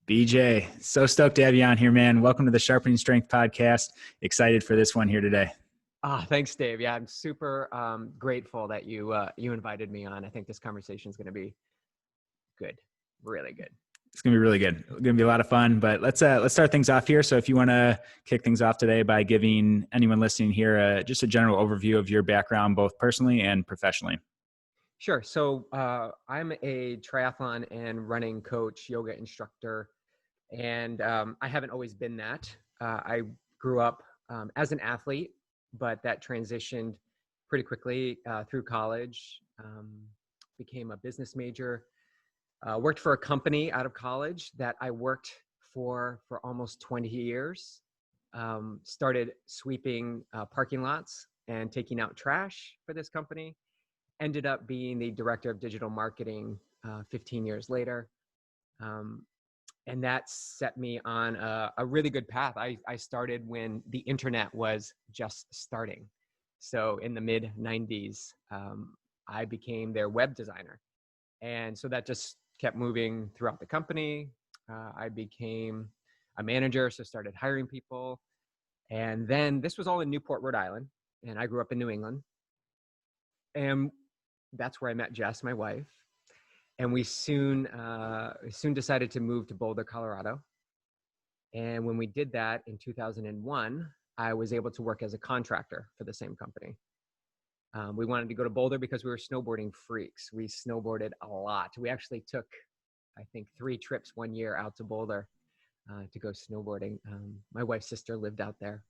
BJ, so stoked to have you on here, man. Welcome to the Sharpening Strength podcast. Excited for this one here today. Thanks, Dave. Yeah, I'm super grateful that you invited me on. I think this conversation is going to be good, really good. It's going to be really good. It's going to be a lot of fun, but let's start things off here. So if you want to kick things off today by giving anyone listening here just a general overview of your background, both personally and professionally. Sure. So I'm a triathlon and running coach, yoga instructor, and I haven't always been that. I grew up as an athlete, but that transitioned pretty quickly through college, became a business major, worked for a company out of college that I worked for almost 20 years, started sweeping parking lots and taking out trash for this company, ended up being the director of digital marketing 15 years later. And that set me on a really good path. I started when the internet was just starting. So in the mid 90s, I became their web designer. And so that just kept moving throughout the company. I became a manager, so started hiring people. And then this was all in Newport, Rhode Island. And I grew up in New England. And that's where I met Jess, my wife. And we soon decided to move to Boulder, Colorado. And when we did that in 2001, I was able to work as a contractor for the same company. We wanted to go to Boulder because we were snowboarding freaks. We snowboarded a lot. We actually took, I think, 3 trips one year out to Boulder to go snowboarding. My wife's sister lived out there.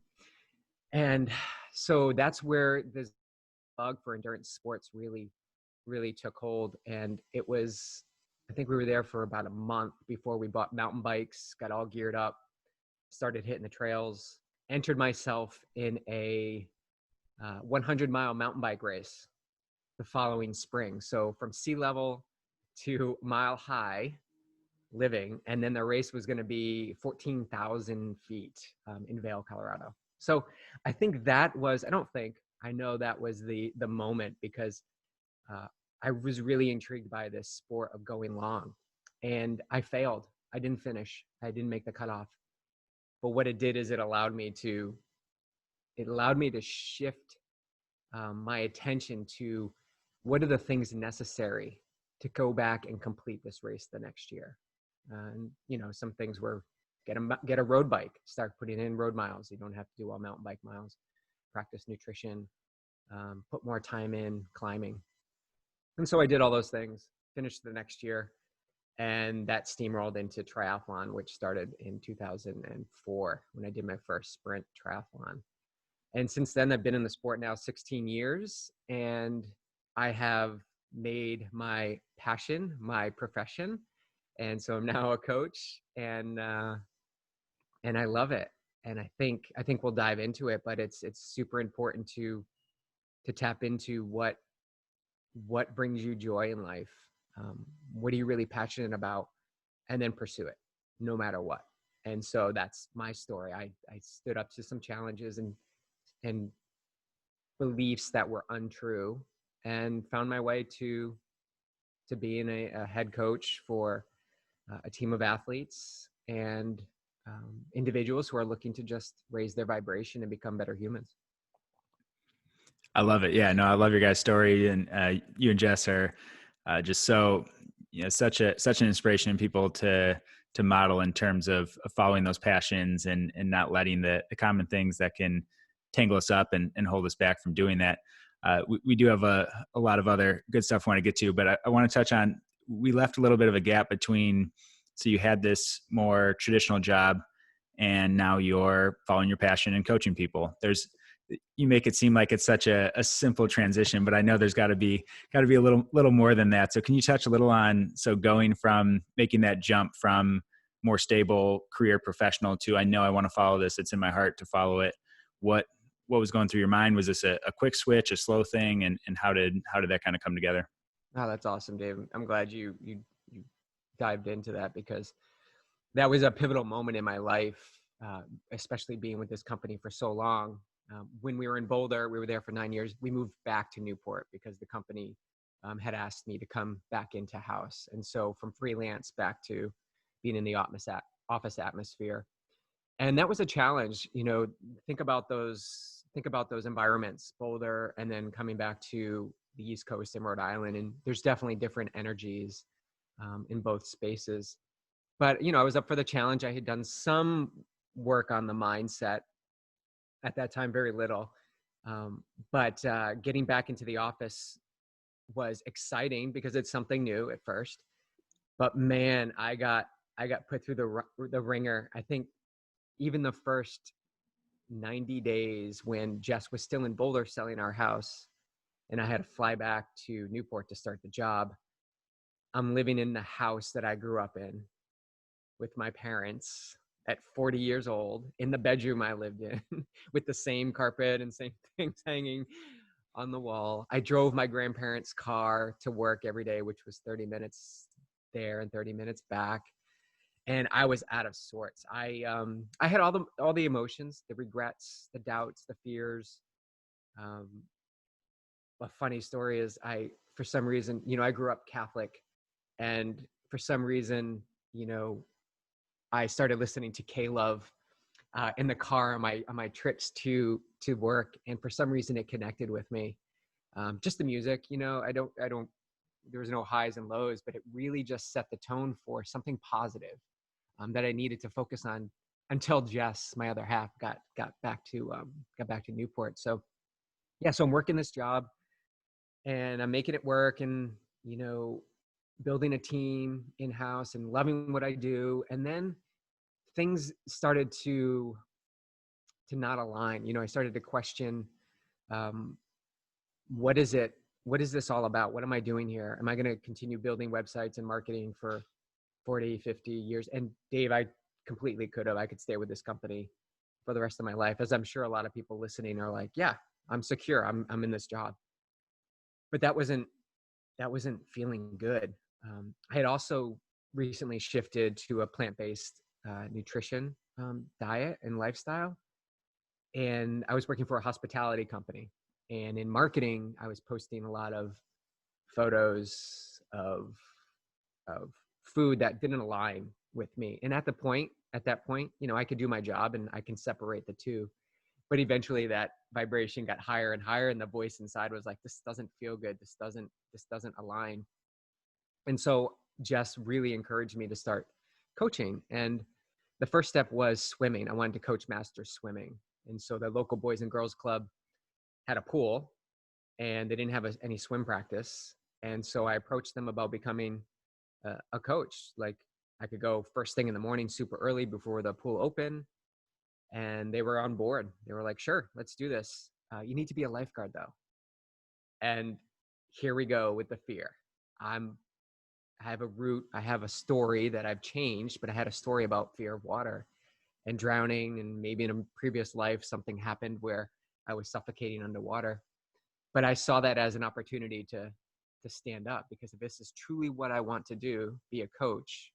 And so that's where this bug for endurance sports really took hold. And it was, I think we were there for about a month before we bought mountain bikes, got all geared up, started hitting the trails, entered myself in a 100-mile mountain bike race the following spring. So from sea level to mile high living. And then the race was going to be 14,000 feet in Vail, Colorado. So I think that was, I know that was the moment, because I was really intrigued by this sport of going long, and I failed. I didn't finish. I didn't make the cutoff. But what it did is it allowed me to shift my attention to what are the things necessary to go back and complete this race the next year. And some things were get a road bike, start putting in road miles. You don't have to do all mountain bike miles. Practice nutrition, put more time in climbing. And so I did all those things, finished the next year, and that steamrolled into triathlon, which started in 2004 when I did my first sprint triathlon. And since then, I've been in the sport now 16 years, and I have made my passion my profession. And so I'm now a coach, and I love it. And I think we'll dive into it, but it's super important to tap into what brings you joy in life. What are you really passionate about? And then pursue it no matter what. And so that's my story. I stood up to some challenges and beliefs that were untrue, and found my way to being a head coach for a team of athletes and individuals who are looking to just raise their vibration and become better humans. I love it. Yeah, no, I love your guys' story, and you and Jess are just so, such an inspiration in people to model in terms of following those passions and not letting the common things that can tangle us up and hold us back from doing that. We do have a lot of other good stuff I want to get to, but I want to touch on, we left a little bit of a gap between, so you had this more traditional job and now you're following your passion and coaching people. You make it seem like it's such a simple transition, but I know there's got to be a little more than that. So can you touch a little on, so going from making that jump from more stable career professional to, I know I want to follow this, it's in my heart to follow it. What was going through your mind? Was this a quick switch, a slow thing? And how did that kind of come together? Oh, that's awesome, Dave. I'm glad you dived into that, because that was a pivotal moment in my life, especially being with this company for so long. When we were in Boulder, we were there for 9 years. We moved back to Newport because the company had asked me to come back into house. And so from freelance back to being in the office atmosphere. And that was a challenge. Think about those environments, Boulder, and then coming back to the East Coast in Rhode Island. And there's definitely different energies in both spaces. But, I was up for the challenge. I had done some work on the mindset at that time, very little. But getting back into the office was exciting because it's something new at first. But man, I got put through the ringer. I think even the first 90 days when Jess was still in Boulder selling our house and I had to fly back to Newport to start the job, I'm living in the house that I grew up in with my parents at 40 years old, in the bedroom I lived in with the same carpet and same things hanging on the wall. I drove my grandparents' car to work every day, which was 30 minutes there and 30 minutes back. And I was out of sorts. I had all the emotions, the regrets, the doubts, the fears. A funny story is for some reason, I grew up Catholic, and for some reason, I started listening to K-Love in the car on my trips to work, and for some reason it connected with me. Just the music, I don't. There was no highs and lows, but it really just set the tone for something positive that I needed to focus on until Jess, my other half, got back to Newport. So yeah, so I'm working this job and I'm making it work, and building a team in-house and loving what I do. And then things started to not align. I started to question, what is this all about? What am I doing here? Am I going to continue building websites and marketing for 40, 50 years? And Dave, I completely could have. I could stay with this company for the rest of my life, as I'm sure a lot of people listening are like, yeah, I'm secure. I'm in this job. But that wasn't feeling good. I had also recently shifted to a plant-based nutrition diet and lifestyle. And I was working for a hospitality company. And in marketing, I was posting a lot of photos of food that didn't align with me. And at that point, I could do my job and I can separate the two. But eventually that vibration got higher and higher, and the voice inside was like, this doesn't feel good. This doesn't align. And so Jess really encouraged me to start coaching. And the first step was swimming. I wanted to coach master swimming. And so the local Boys and Girls Club had a pool, and they didn't have any swim practice. And so I approached them about becoming a coach. Like, I could go first thing in the morning, super early before the pool opened. And they were on board. They were like, sure, let's do this. You need to be a lifeguard though. And here we go with the fear. I have a story that I've changed, but I had a story about fear of water and drowning. And maybe in a previous life, something happened where I was suffocating underwater. But I saw that as an opportunity to stand up, because if this is truly what I want to do, be a coach,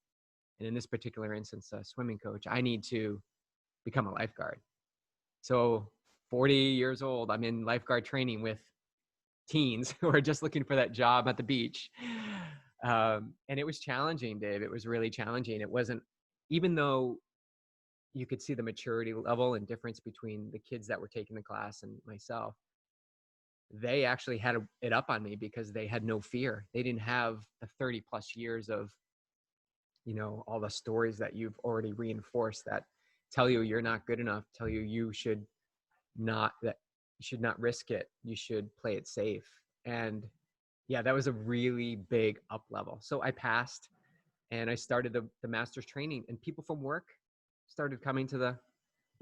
and in this particular instance, a swimming coach, I need to become a lifeguard. So 40 years old, I'm in lifeguard training with teens who are just looking for that job at the beach. And it was challenging, Dave. It was really challenging. It wasn't, even though you could see the maturity level and difference between the kids that were taking the class and myself, they actually had it up on me because they had no fear. They didn't have the 30 plus years of, all the stories that you've already reinforced that tell you you're not good enough, tell you you should not risk it. You should play it safe. And yeah, that was a really big up level. So I passed and I started the master's training, and people from work started coming to the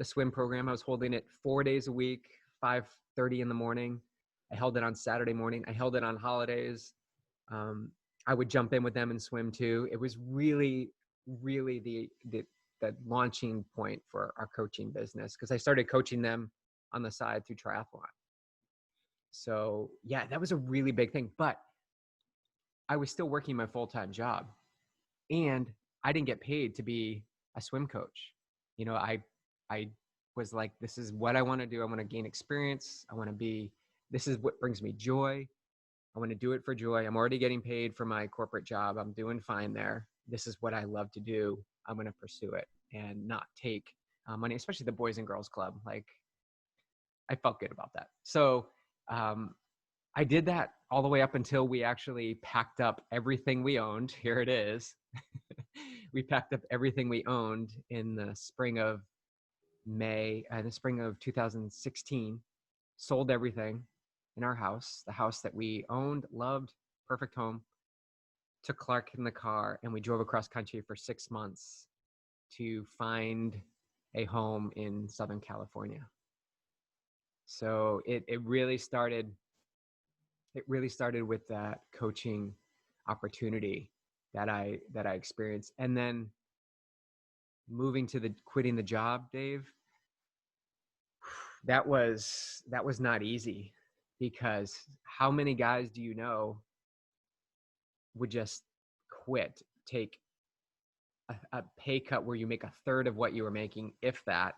swim program. I was holding it 4 days a week, 5:30 in the morning. I held it on Saturday morning. I held it on holidays. I would jump in with them and swim too. It was really, really the launching point for our coaching business, because I started coaching them on the side through triathlon. So yeah, that was a really big thing. But I was still working my full-time job, and I didn't get paid to be a swim coach. I was like, this is what I want to do. I want to gain experience. This is what brings me joy. I want to do it for joy. I'm already getting paid for my corporate job. I'm doing fine there. This is what I love to do. I'm going to pursue it and not take money, especially the Boys and Girls Club. Like, I felt good about that. So I did that all the way up until we actually packed up everything we owned. Here it is. We packed up everything we owned in the spring of 2016, sold everything in our house, the house that we owned, loved, perfect home, took Clark in the car, and we drove across country for 6 months to find a home in Southern California. So it really started with that coaching opportunity that I experienced. And then quitting the job, Dave, that was not easy, because how many guys do you know would just quit, take a pay cut where you make a third of what you were making, if that,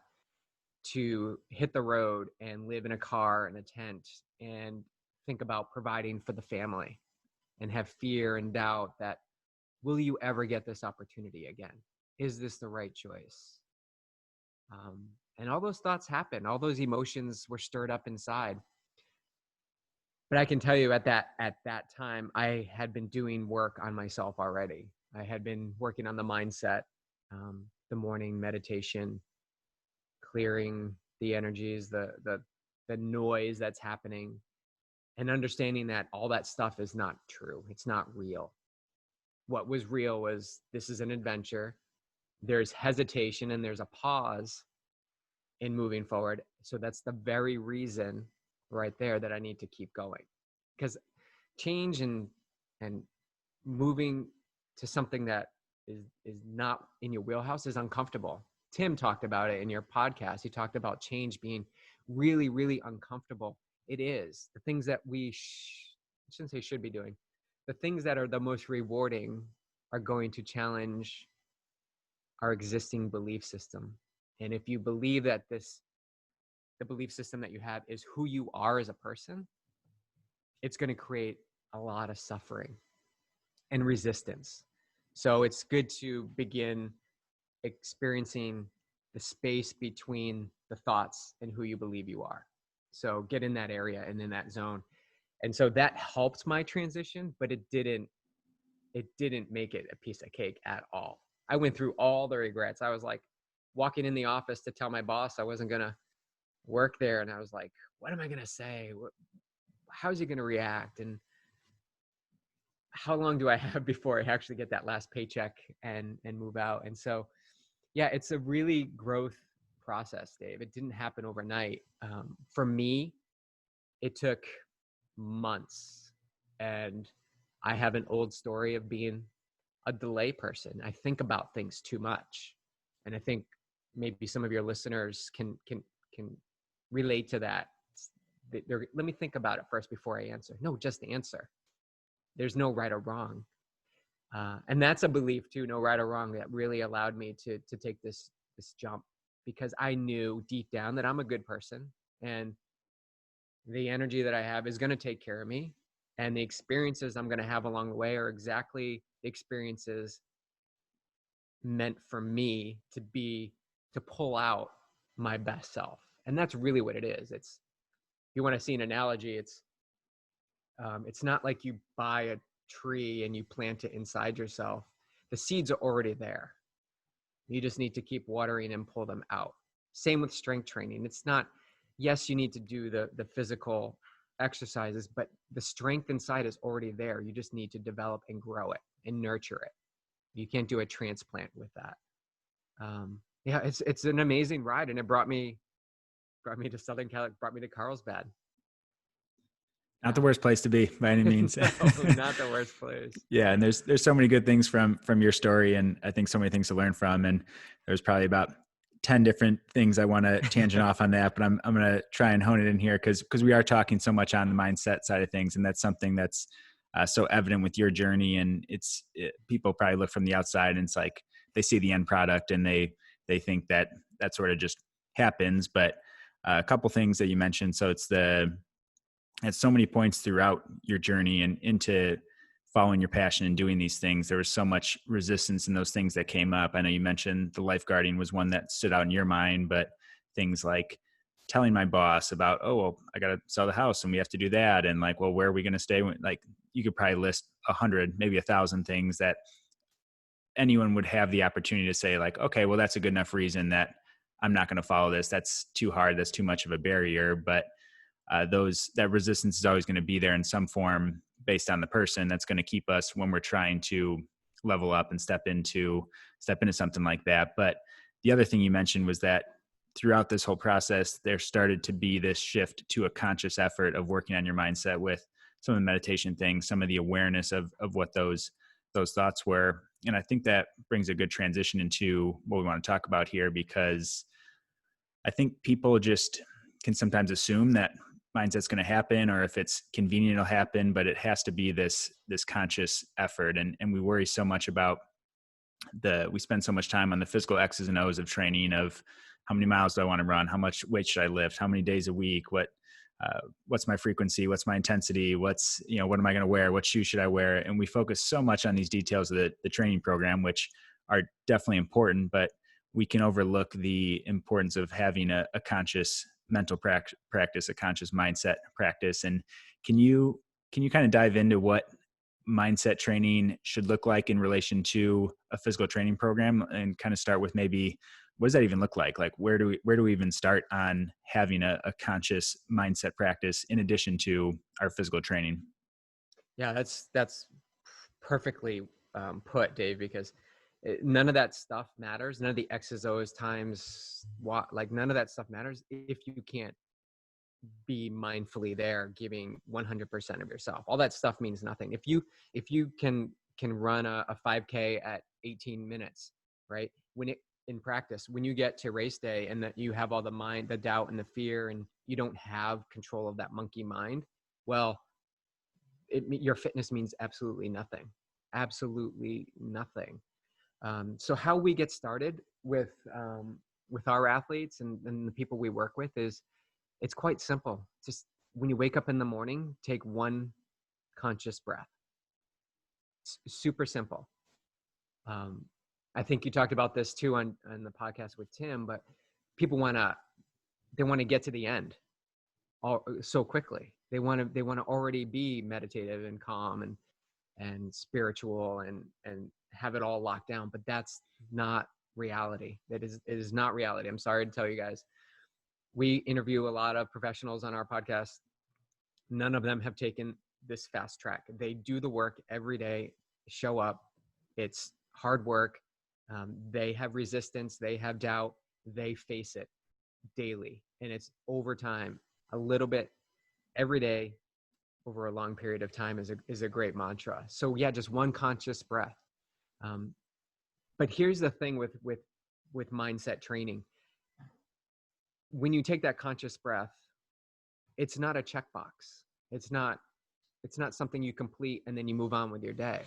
to hit the road and live in a car and a tent and think about providing for the family, and have fear and doubt that, will you ever get this opportunity again? Is this the right choice? And all those thoughts happened. All those emotions were stirred up inside. But I can tell you at that time, I had been doing work on myself already. I had been working on the mindset, the morning meditation, clearing the energies, the noise that's happening, and understanding that all that stuff is not true. It's not real. What was real was, this is an adventure. There's hesitation and there's a pause in moving forward. So that's the very reason right there that I need to keep going, because change and moving to something that is not in your wheelhouse is uncomfortable. Tim talked about it in your podcast. He talked about change being really, really uncomfortable. It is. The things that I shouldn't say should be doing, the things that are the most rewarding are going to challenge our existing belief system. And if you believe that the belief system that you have is who you are as a person, it's going to create a lot of suffering and resistance. So it's good to begin experiencing the space between the thoughts and who you believe you are. So get in that area and in that zone. And so that helped my transition, but it didn't make it a piece of cake at all. I went through all the regrets. I was like walking in the office to tell my boss I wasn't going to work there. And I was like, what am I going to say? How's he going to react? And how long do I have before I actually get that last paycheck and move out? And so, yeah, it's a really growth process, Dave. It didn't happen overnight. For me, it took months. And I have an old story of being a delay person. I think about things too much. And I think maybe some of your listeners can relate to that. Let me think about it first before I answer. No, just answer. There's no right or wrong. And that's a belief too, no right or wrong, that really allowed me to take this jump, because I knew deep down that I'm a good person, and the energy that I have is going to take care of me. And the experiences I'm going to have along the way are exactly the experiences meant for me to pull out my best self. And that's really what it is. If you want to see an analogy, it's not like you buy a tree and you plant it inside yourself. The seeds are already there. You just need to keep watering and pull them out. Same with strength training. It's not, yes, you need to do the physical exercises, but the strength inside is already there. You just need to develop and grow it and nurture it. You can't do a transplant with that. Yeah, it's an amazing ride, and it brought me to Southern California, brought me to Carlsbad. Not the worst place to be by any means. No, not the worst place. Yeah. And there's so many good things from your story, and I think so many things to learn from. And there's probably about 10 different things I want to tangent off on that, but I'm going to try and hone it in here because we are talking so much on the mindset side of things. And that's something that's so evident with your journey. And people probably look from the outside and it's like, they see the end product and they think that sort of just happens. But a couple things that you mentioned. So it's the at so many points throughout your journey and into following your passion and doing these things, there was so much resistance in those things that came up. I know you mentioned the lifeguarding was one that stood out in your mind, but things like telling my boss about, oh, well, I got to sell the house and we have to do that. And like, well, where are we going to stay? Like, you could probably list 100, maybe 1,000 things that anyone would have the opportunity to say like, okay, well, that's a good enough reason that I'm not going to follow this. That's too hard. That's too much of a barrier. But that resistance is always going to be there in some form based on the person. That's going to keep us when we're trying to level up and step into something like that. But the other thing you mentioned was that throughout this whole process, there started to be this shift to a conscious effort of working on your mindset with some of the meditation things, some of the awareness of what those thoughts were. And I think that brings a good transition into what we want to talk about here, because I think people just can sometimes assume that mindset's going to happen, or if it's convenient, it'll happen, but it has to be this conscious effort. And we worry so much about we spend so much time on the physical X's and O's of training, of how many miles do I want to run? How much weight should I lift? How many days a week? What's my frequency? What's my intensity? What am I going to wear? What shoes should I wear? And we focus so much on these details of the training program, which are definitely important, but we can overlook the importance of having a conscious mental practice, a conscious mindset practice. And can you kind of dive into what mindset training should look like in relation to a physical training program, and kind of start with maybe what does that even look like? Like where do we even start on having a conscious mindset practice in addition to our physical training? Yeah, that's perfectly put, Dave, because none of that stuff matters. None of the X's, O's, times, what, like none of that stuff matters if you can't be mindfully there, giving 100% of yourself. All that stuff means nothing. If you can run a 5K at 18 minutes, right? In practice, when you get to race day and that you have all the doubt and the fear, and you don't have control of that monkey mind, well, your fitness means absolutely nothing. Absolutely nothing. So how we get started with our athletes and the people we work with is, it's quite simple. Just when you wake up in the morning, take one conscious breath. It's super simple. I think you talked about this too on the podcast with Tim, but people want to get to the end so quickly. They want to already be meditative and calm and spiritual and have it all locked down. But that's not reality. It is not reality. I'm sorry to tell you guys. We interview a lot of professionals on our podcast. None of them have taken this fast track. They do the work every day, show up. It's hard work. They have resistance. They have doubt. They face it daily. And it's over time, a little bit every day over a long period of time is a great mantra. So yeah, just one conscious breath. But here's the thing with mindset training. When you take that conscious breath, it's not a checkbox. It's not something you complete and then you move on with your day,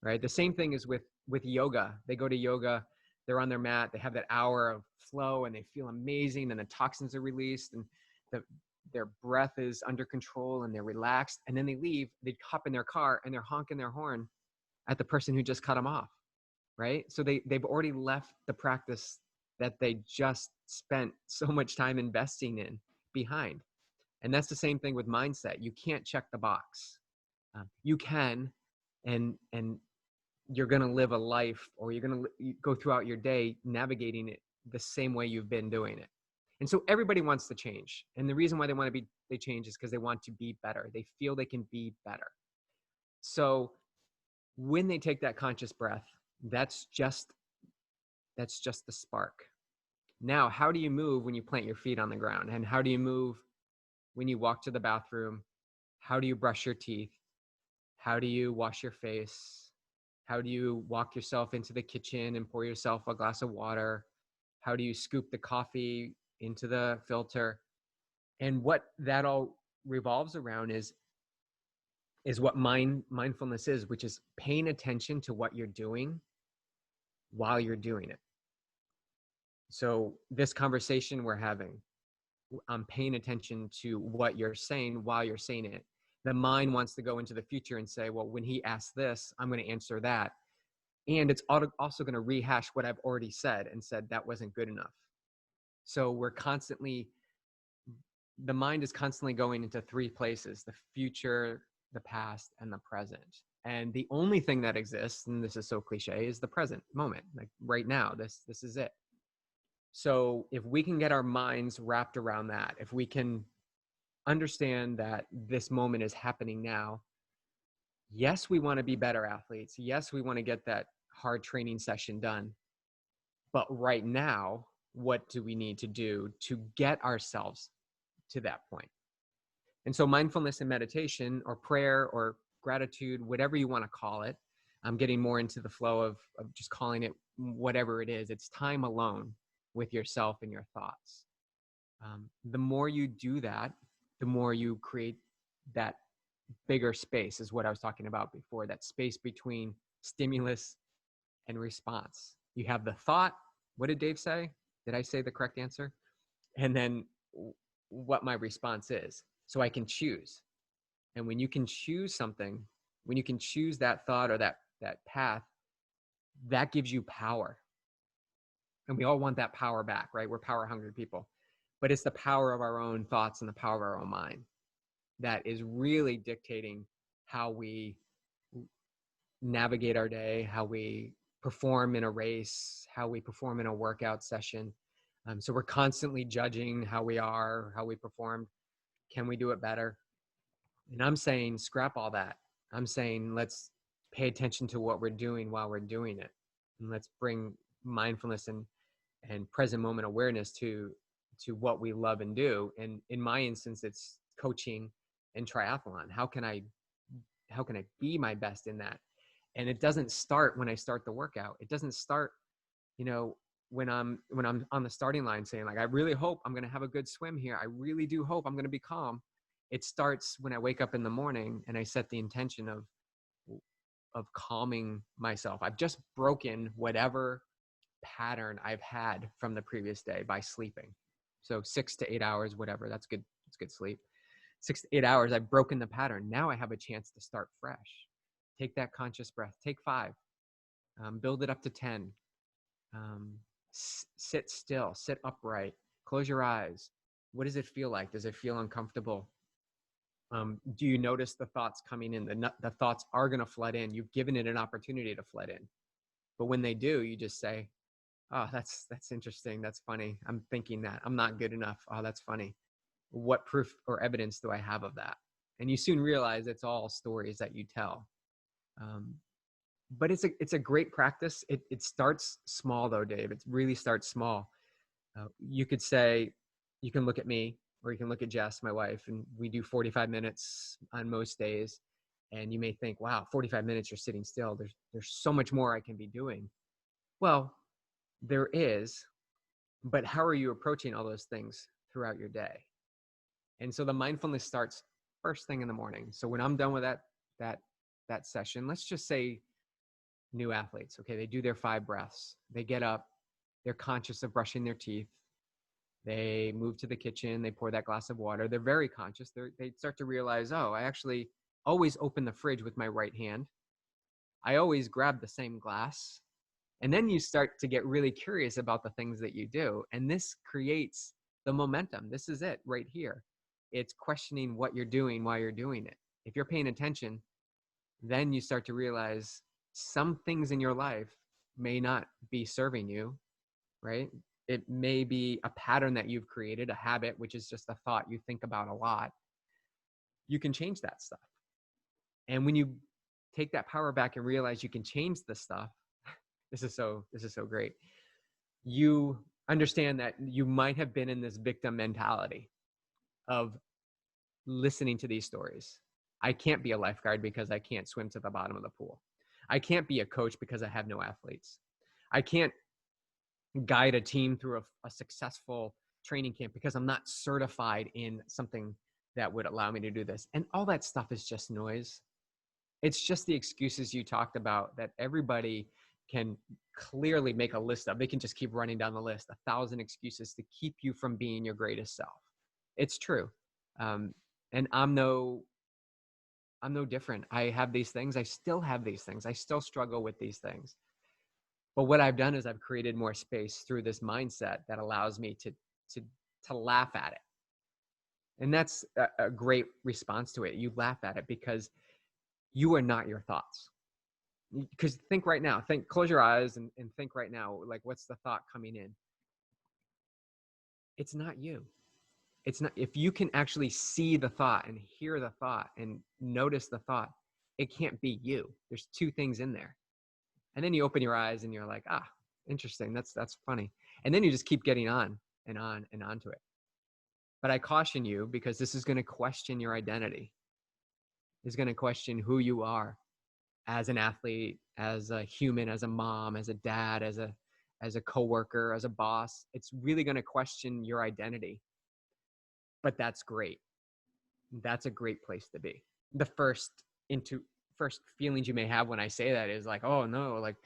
right? The same thing is with yoga. They go to yoga, they're on their mat, they have that hour of flow and they feel amazing, and the toxins are released and their breath is under control and they're relaxed, and then they leave, they hop in their car and they're honking their horn at the person who just cut them off, right? So they've already left the practice that they just spent so much time investing in behind. And that's the same thing with mindset. You can't check the box. You can, and you're going to live a life, or you're going to go throughout your day navigating it the same way you've been doing it. And so everybody wants to change. And the reason why they change is because they want to be better. They feel they can be better. So when they take that conscious breath, that's just the spark. Now, how do you move when you plant your feet on the ground? And how do you move when you walk to the bathroom? How do you brush your teeth? How do you wash your face? How do you walk yourself into the kitchen and pour yourself a glass of water? How do you scoop the coffee into the filter? And what that all revolves around is what mindfulness is, which is paying attention to what you're doing while you're doing it. So this conversation we're having, I'm paying attention to what you're saying while you're saying it. The mind wants to go into the future and say, well, when he asks this, I'm going to answer that. And it's also going to rehash what I've already said and said that wasn't good enough. So the mind is constantly going into three places: the future, the past, and the present. And the only thing that exists, and this is so cliche, is the present moment. Like right now, this is it. So if we can get our minds wrapped around that, if we can understand that this moment is happening now, yes, we want to be better athletes. Yes, we want to get that hard training session done. But right now, what do we need to do to get ourselves to that point? And so mindfulness and meditation, or prayer, or gratitude, whatever you want to call it, I'm getting more into the flow of just calling it whatever it is. It's time alone with yourself and your thoughts. The more you do that, the more you create that bigger space, is what I was talking about before, that space between stimulus and response. You have the thought. What did Dave say? Did I say the correct answer? And then what my response is, so I can choose. And when you can choose something, when you can choose that thought or that path, that gives you power. And we all want that power back, right? We're power hungry people. But it's the power of our own thoughts and the power of our own mind that is really dictating how we navigate our day, how we perform in a race, how we perform in a workout session. So we're constantly judging how we are, how we performed. Can we do it better? And I'm saying, scrap all that. I'm saying, let's pay attention to what we're doing while we're doing it. And let's bring mindfulness and present moment awareness to what we love and do. And in my instance, it's coaching and triathlon. How can I be my best in that? And it doesn't start when I start the workout. It doesn't start, when I'm on the starting line saying, like, I really hope I'm going to have a good swim here. I really do hope I'm going to be calm. It starts when I wake up in the morning and I set the intention of calming myself. I've just broken whatever pattern I've had from the previous day by sleeping. So 6 to 8 hours, whatever, that's good. It's good sleep. 6 to 8 hours, I've broken the pattern. Now I have a chance to start fresh. Take that conscious breath. Take 5. Build it up to 10. Sit still. Sit upright. Close your eyes. What does it feel like? Does it feel uncomfortable? Do you notice the thoughts coming in? The thoughts are going to flood in. You've given it an opportunity to flood in. But when they do, you just say, oh, that's interesting. That's funny. I'm thinking that. I'm not good enough. Oh, that's funny. What proof or evidence do I have of that? And you soon realize it's all stories that you tell. But it's a great practice. It starts small though, Dave. It really starts small. You could say, you can look at me, or you can look at Jess, my wife, and we do 45 minutes on most days. And you may think, wow, 45 minutes, you're sitting still. There's so much more I can be doing. Well, there is, but how are you approaching all those things throughout your day? And so the mindfulness starts first thing in the morning. So when I'm done with that session, let's just say new athletes, okay, they do their 5 breaths. They get up, they're conscious of brushing their teeth. They move to the kitchen, they pour that glass of water. They're very conscious. They start to realize, oh, I actually always open the fridge with my right hand. I always grab the same glass. And then you start to get really curious about the things that you do. And this creates the momentum. This is it right here. It's questioning what you're doing while you're doing it. If you're paying attention, then you start to realize some things in your life may not be serving you, right? It may be a pattern that you've created, a habit, which is just a thought you think about a lot. You can change that stuff. And when you take that power back and realize you can change the stuff, this is so great. You understand that you might have been in this victim mentality of listening to these stories. I can't be a lifeguard because I can't swim to the bottom of the pool. I can't be a coach because I have no athletes. I can't guide a team through a successful training camp because I'm not certified in something that would allow me to do this. And all that stuff is just noise. It's just the excuses you talked about that everybody can clearly make a list of. They can just keep running down the list, 1,000 excuses to keep you from being your greatest self. It's true. And I'm no different. I have these things. I still have these things. I still struggle with these things. But what I've done is I've created more space through this mindset that allows me to to laugh at it. And that's a great response to it. You laugh at it because you are not your thoughts. Because think right now, close your eyes and think right now, like what's the thought coming in? It's not you. It's not, if you can actually see the thought and hear the thought and notice the thought, it can't be you. There's two things in there. And then you open your eyes and you're like, interesting. That's funny. And then you just keep getting on and on and on to it. But I caution you because this is going to question your identity. It's going to question who you are as an athlete, as a human, as a mom, as a dad, as a coworker, as a boss. It's really going to question your identity. But that's great. That's a great place to be. The first feelings you may have when I say that is like, oh no, like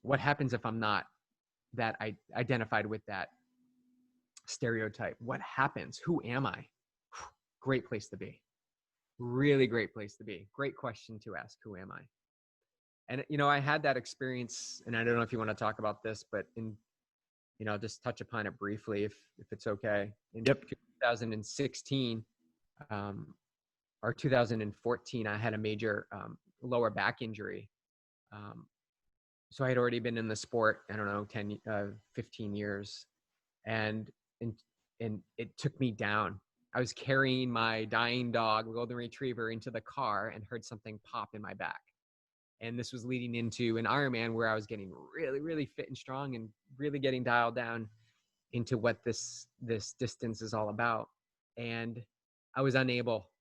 what happens if I'm not that I identified with that stereotype? What happens? Who am I? Great place to be. Really great place to be. Great question to ask. Who am I? And, I had that experience, and I don't know if you want to talk about this, but just touch upon it briefly if it's okay. In 2016 or 2014, I had a major lower back injury. So I had already been in the sport, I don't know, 15 years. And it took me down. I was carrying my dying dog, golden retriever, into the car and heard something pop in my back. And this was leading into an Ironman where I was getting really, really fit and strong and really getting dialed down into what this distance is all about. And I was unable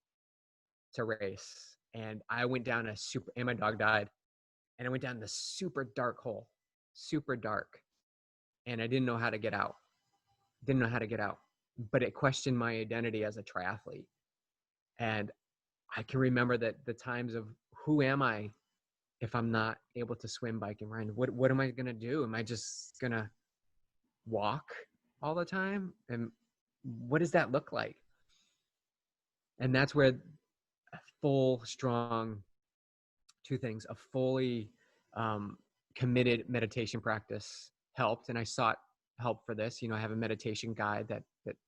to race. And I went down and my dog died. And I went down this super dark hole, super dark. And I didn't know how to get out. But it questioned my identity as a triathlete. And I can remember that the times of who am I if I'm not able to swim, bike, and run? What am I going to do? Am I just going to walk all the time? And what does that look like? And that's where a full, strong, two things, a fully committed meditation practice helped. And I sought help for this. I have a meditation guide that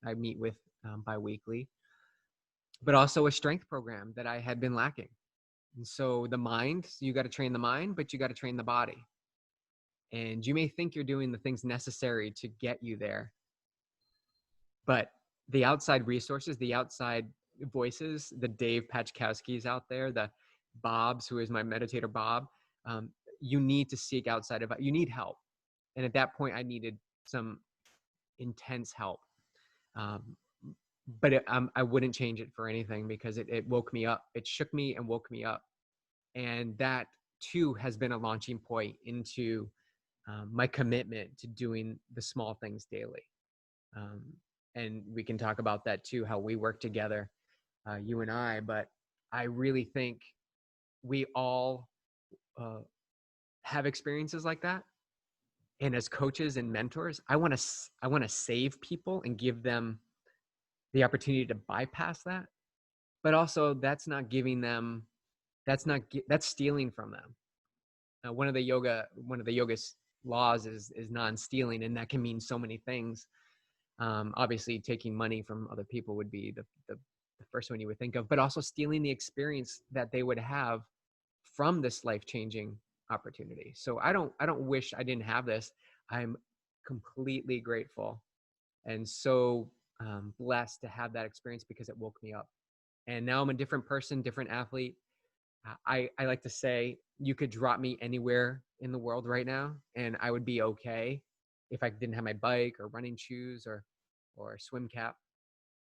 I meet with bi-weekly, but also a strength program that I had been lacking. And so the mind, you got to train the mind, but you got to train the body. And you may think you're doing the things necessary to get you there, but the outside resources, the outside voices, the Dave Pachkowskis out there, the Bobs, who is my meditator Bob, you need to seek outside of, you need help. And at that point I needed some intense help. But I wouldn't change it for anything because it woke me up. It shook me and woke me up. And that too has been a launching point into my commitment to doing the small things daily. And we can talk about that too, how we work together, you and I, but I really think we all have experiences like that. And as coaches and mentors, I want to save people and give them the opportunity to bypass that. But also that's stealing from them. One of the yoga laws is non-stealing, and that can mean so many things. Obviously taking money from other people would be the first one you would think of, but also stealing the experience that they would have from this life-changing opportunity. So I don't wish I didn't have this. I'm completely grateful and so blessed to have that experience because it woke me up. And now I'm a different person, different athlete. I like to say you could drop me anywhere in the world right now and I would be okay if I didn't have my bike or running shoes or swim cap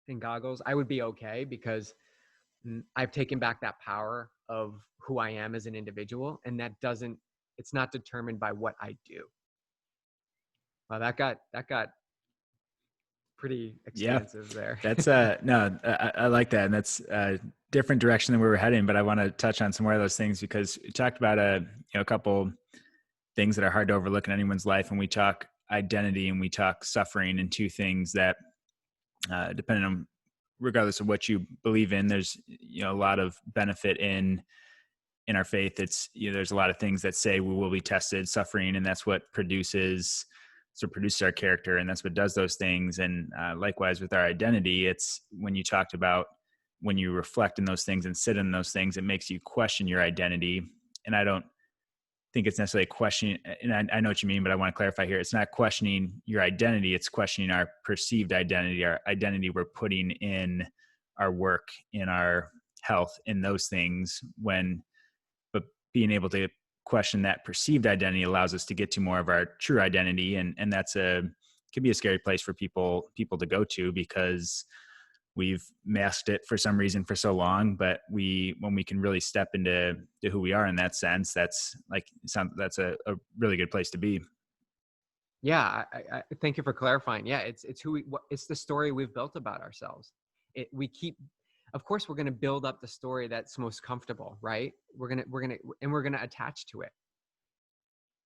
and goggles. I would be okay because I've taken back that power of who I am as an individual, and it's not determined by what I do. Well, that got pretty expansive there. That's no, I like that. And that's a different direction than we were heading, but I want to touch on some more of those things because we talked about a couple things that are hard to overlook in anyone's life. And we talk identity and we talk suffering, and two things that depending on, regardless of what you believe in, there's, a lot of benefit in our faith. It's, there's a lot of things that say we will be tested, suffering, and that's what produces our character, and that's what does those things. And likewise with our identity, it's when you talked about when you reflect in those things and sit in those things, it makes you question your identity. And I don't think it's necessarily a question, and I know what you mean, but I want to clarify here. It's not questioning your identity, it's questioning our perceived identity, our identity we're putting in our work, in our health, in those things. But being able to question that perceived identity allows us to get to more of our true identity. And that's could be a scary place for people to go to, because we've masked it for some reason for so long. But when we can really step into who we are in that sense, that's a really good place to be. Yeah, I thank you for clarifying. Yeah, it's it's the story we've built about ourselves. Of course, we're going to build up the story that's most comfortable, right? We're gonna attach to it.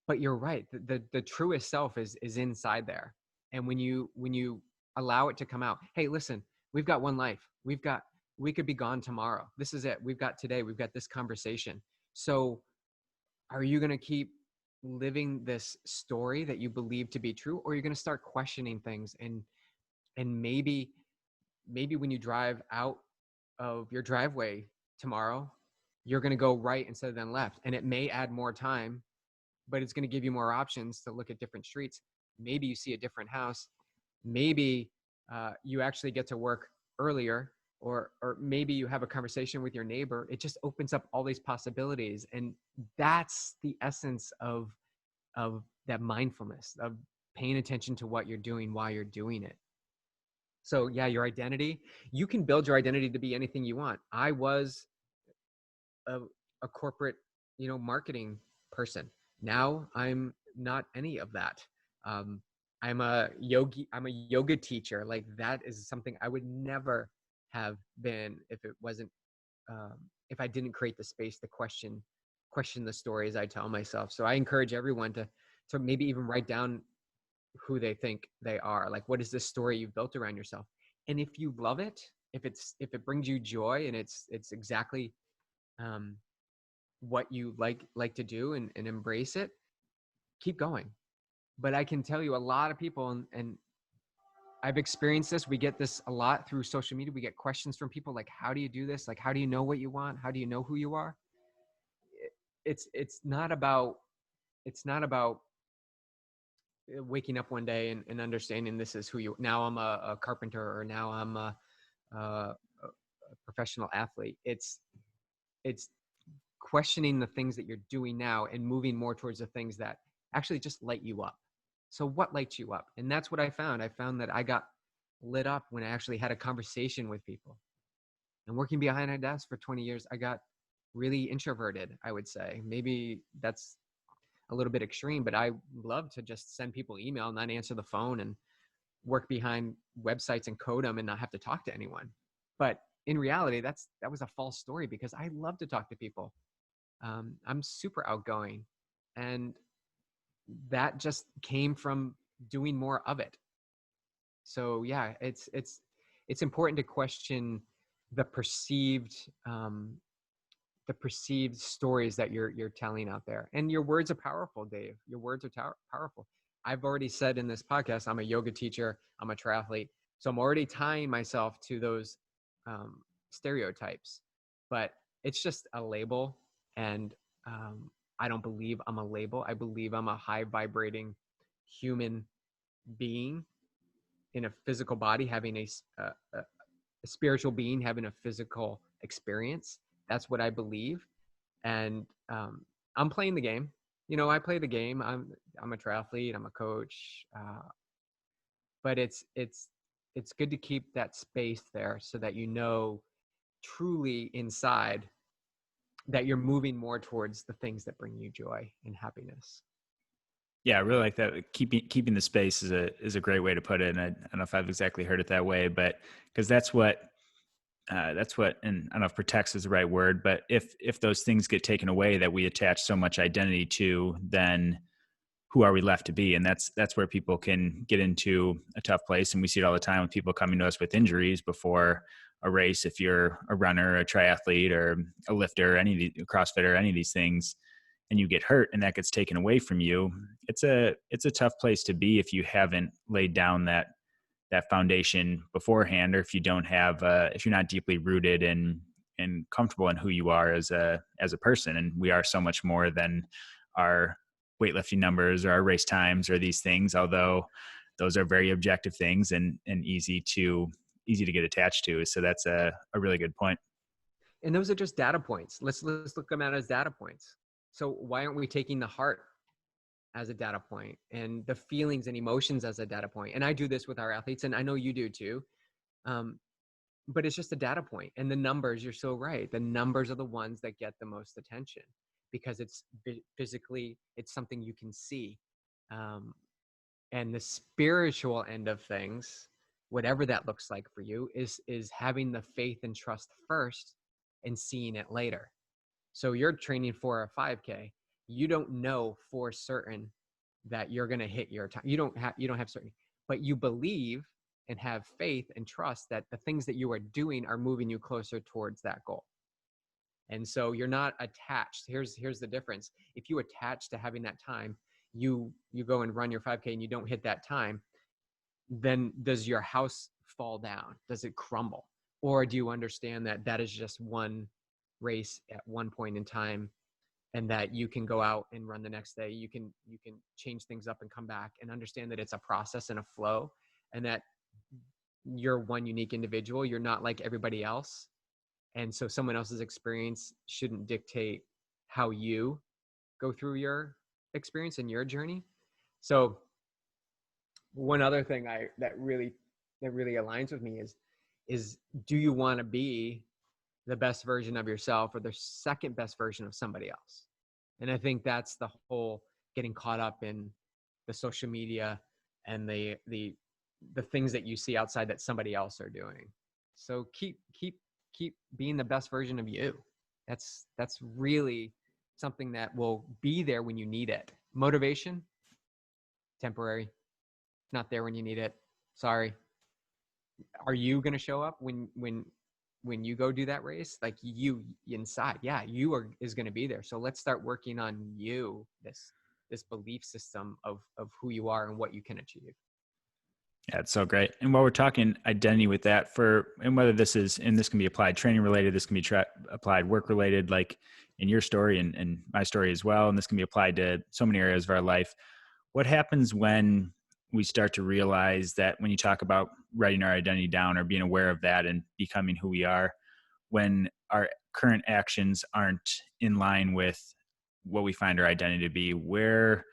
But you're right. The truest self is inside there. And when you allow it to come out, hey, listen, we've got one life. We could be gone tomorrow. This is it. We've got today. We've got this conversation. So are you going to keep living this story that you believe to be true, or are you going to start questioning things? And maybe when you drive out of your driveway tomorrow, you're going to go right instead of then left. And it may add more time, but it's going to give you more options to look at different streets. Maybe you see a different house. Maybe you actually get to work earlier, or maybe you have a conversation with your neighbor. It just opens up all these possibilities. And that's the essence of that mindfulness, of paying attention to what you're doing while you're doing it. So yeah, your identity, you can build your identity to be anything you want. I was a corporate, marketing person. Now I'm not any of that. I'm a yoga teacher. Like, that is something I would never have been if it wasn't, if I didn't create the space to question the stories I tell myself. So I encourage everyone to maybe even write down who they think they are. Like, what is this story you've built around yourself? And if you love it, if it brings you joy, and it's exactly what you like to do, and embrace it, keep going. But I can tell you, a lot of people, and I've experienced this, we get this a lot through social media. We get questions from people like, how do you do this? Like, how do you know what you want? How do you know who you are? It's not about waking up one day and understanding this is who you, now I'm a carpenter, or now I'm a professional athlete. It's questioning the things that you're doing now and moving more towards the things that actually just light you up. So what lights you up? And that's what I found. I found that I got lit up when I actually had a conversation with people. And working behind a desk for 20 years, I got really introverted, I would say. Maybe that's a little bit extreme, but I love to just send people email and not answer the phone, and work behind websites and code them and not have to talk to anyone. But in reality, that was a false story, because I love to talk to people. I'm super outgoing, and that just came from doing more of it. So yeah, it's important to question the perceived stories that you're telling out there. And your words are powerful, Dave. Your words are powerful. I've already said in this podcast, I'm a yoga teacher, I'm a triathlete. So I'm already tying myself to those stereotypes, but it's just a label. And I don't believe I'm a label. I believe I'm a high vibrating human being in a physical body, having a spiritual being having a physical experience. That's what I believe. And I'm playing the game. I play the game. I'm a triathlete. I'm a coach. But it's good to keep that space there, so that truly inside that you're moving more towards the things that bring you joy and happiness. Yeah, I really like that. Keeping the space is a great way to put it. And I don't know if I've exactly heard it that way, but because that's what, and I don't know if protects is the right word, but if those things get taken away that we attach so much identity to, then who are we left to be? And that's where people can get into a tough place. And we see it all the time with people coming to us with injuries before a race. If you're a runner, a triathlete, or a lifter, a CrossFitter, any of these things, and you get hurt and that gets taken away from you, it's a tough place to be if you haven't laid down that foundation beforehand, or if you don't have if you're not deeply rooted and comfortable in who you are as a person. And we are so much more than our weightlifting numbers or our race times or these things, although those are very objective things and easy to get attached to. So that's a really good point. And those are just data points. Let's look them at as data points. So why aren't we taking the heart as a data point and the feelings and emotions as a data point? And I do this with our athletes, and I know you do too. But it's just a data point. And the numbers, you're so right. The numbers are the ones that get the most attention because it's physically, it's something you can see. And the spiritual end of things, whatever that looks like for you, is having the faith and trust first and seeing it later. So you're training for a 5K. You don't know for certain that you're going to hit your time. You don't have certainty, but you believe and have faith and trust that the things that you are doing are moving you closer towards that goal. And so you're not attached. Here's the difference. If you attach to having that time, you go and run your 5K and you don't hit that time, then does your house fall down? Does it crumble? Or do you understand that that is just one race at one point in time, and that you can go out and run the next day? You can change things up and come back, and understand that it's a process and a flow, and that you're one unique individual. You're not like everybody else. And so someone else's experience shouldn't dictate how you go through your experience and your journey. So one other thing that really aligns with me is do you want to be the best version of yourself or the second best version of somebody else? And I think that's the whole getting caught up in the social media and the things that you see outside that somebody else are doing. So keep being the best version of you. That's really something that will be there when you need it. Motivation, temporary, not there when you need it. Sorry. Are you going to show up when you go do that race? Like, you inside, yeah, is going to be there. So let's start working on you, this belief system of who you are and what you can achieve. Yeah, it's so great. And while we're talking identity with that, and whether this can be applied training related, this can be applied work related, like in your story and my story as well. And this can be applied to so many areas of our life. What happens when we start to realize that, when you talk about writing our identity down or being aware of that and becoming who we are, when our current actions aren't in line with what we find our identity to be? Where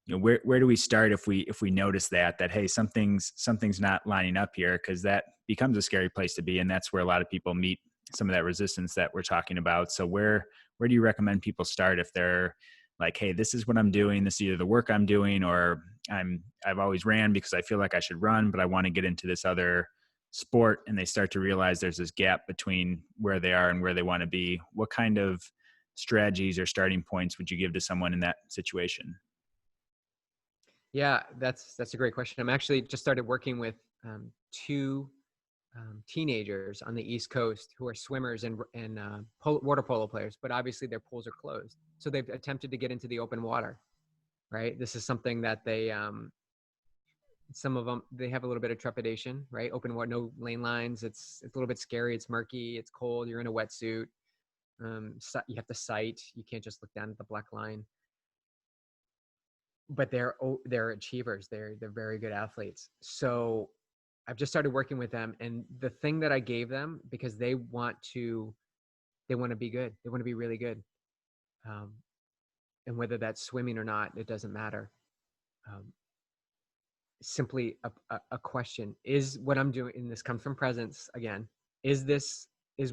do we start if we notice that hey, something's not lining up here? Because that becomes a scary place to be, and that's where a lot of people meet some of that resistance that we're talking about. So where do you recommend people start if they're like, hey, this is what I'm doing, this is either the work I'm doing, or I've always ran because I feel like I should run, but I want to get into this other sport, and they start to realize there's this gap between where they are and where they want to be? What kind of strategies or starting points would you give to someone in that situation? Yeah, that's a great question. I'm actually just started working with two teenagers on the East Coast who are swimmers and water polo players, but obviously their pools are closed. So they've attempted to get into the open water, right? This is something that they, some of them, they have a little bit of trepidation, right? Open water, no lane lines. It's a little bit scary. It's murky. It's cold. You're in a wetsuit. You have to sight. You can't just look down at the black line. But they're achievers. They're very good athletes. So I've just started working with them, and the thing that I gave them, because they want to be good. They want to be really good. And whether that's swimming or not, it doesn't matter. Simply a question: is what I'm doing, and this comes from presence again, is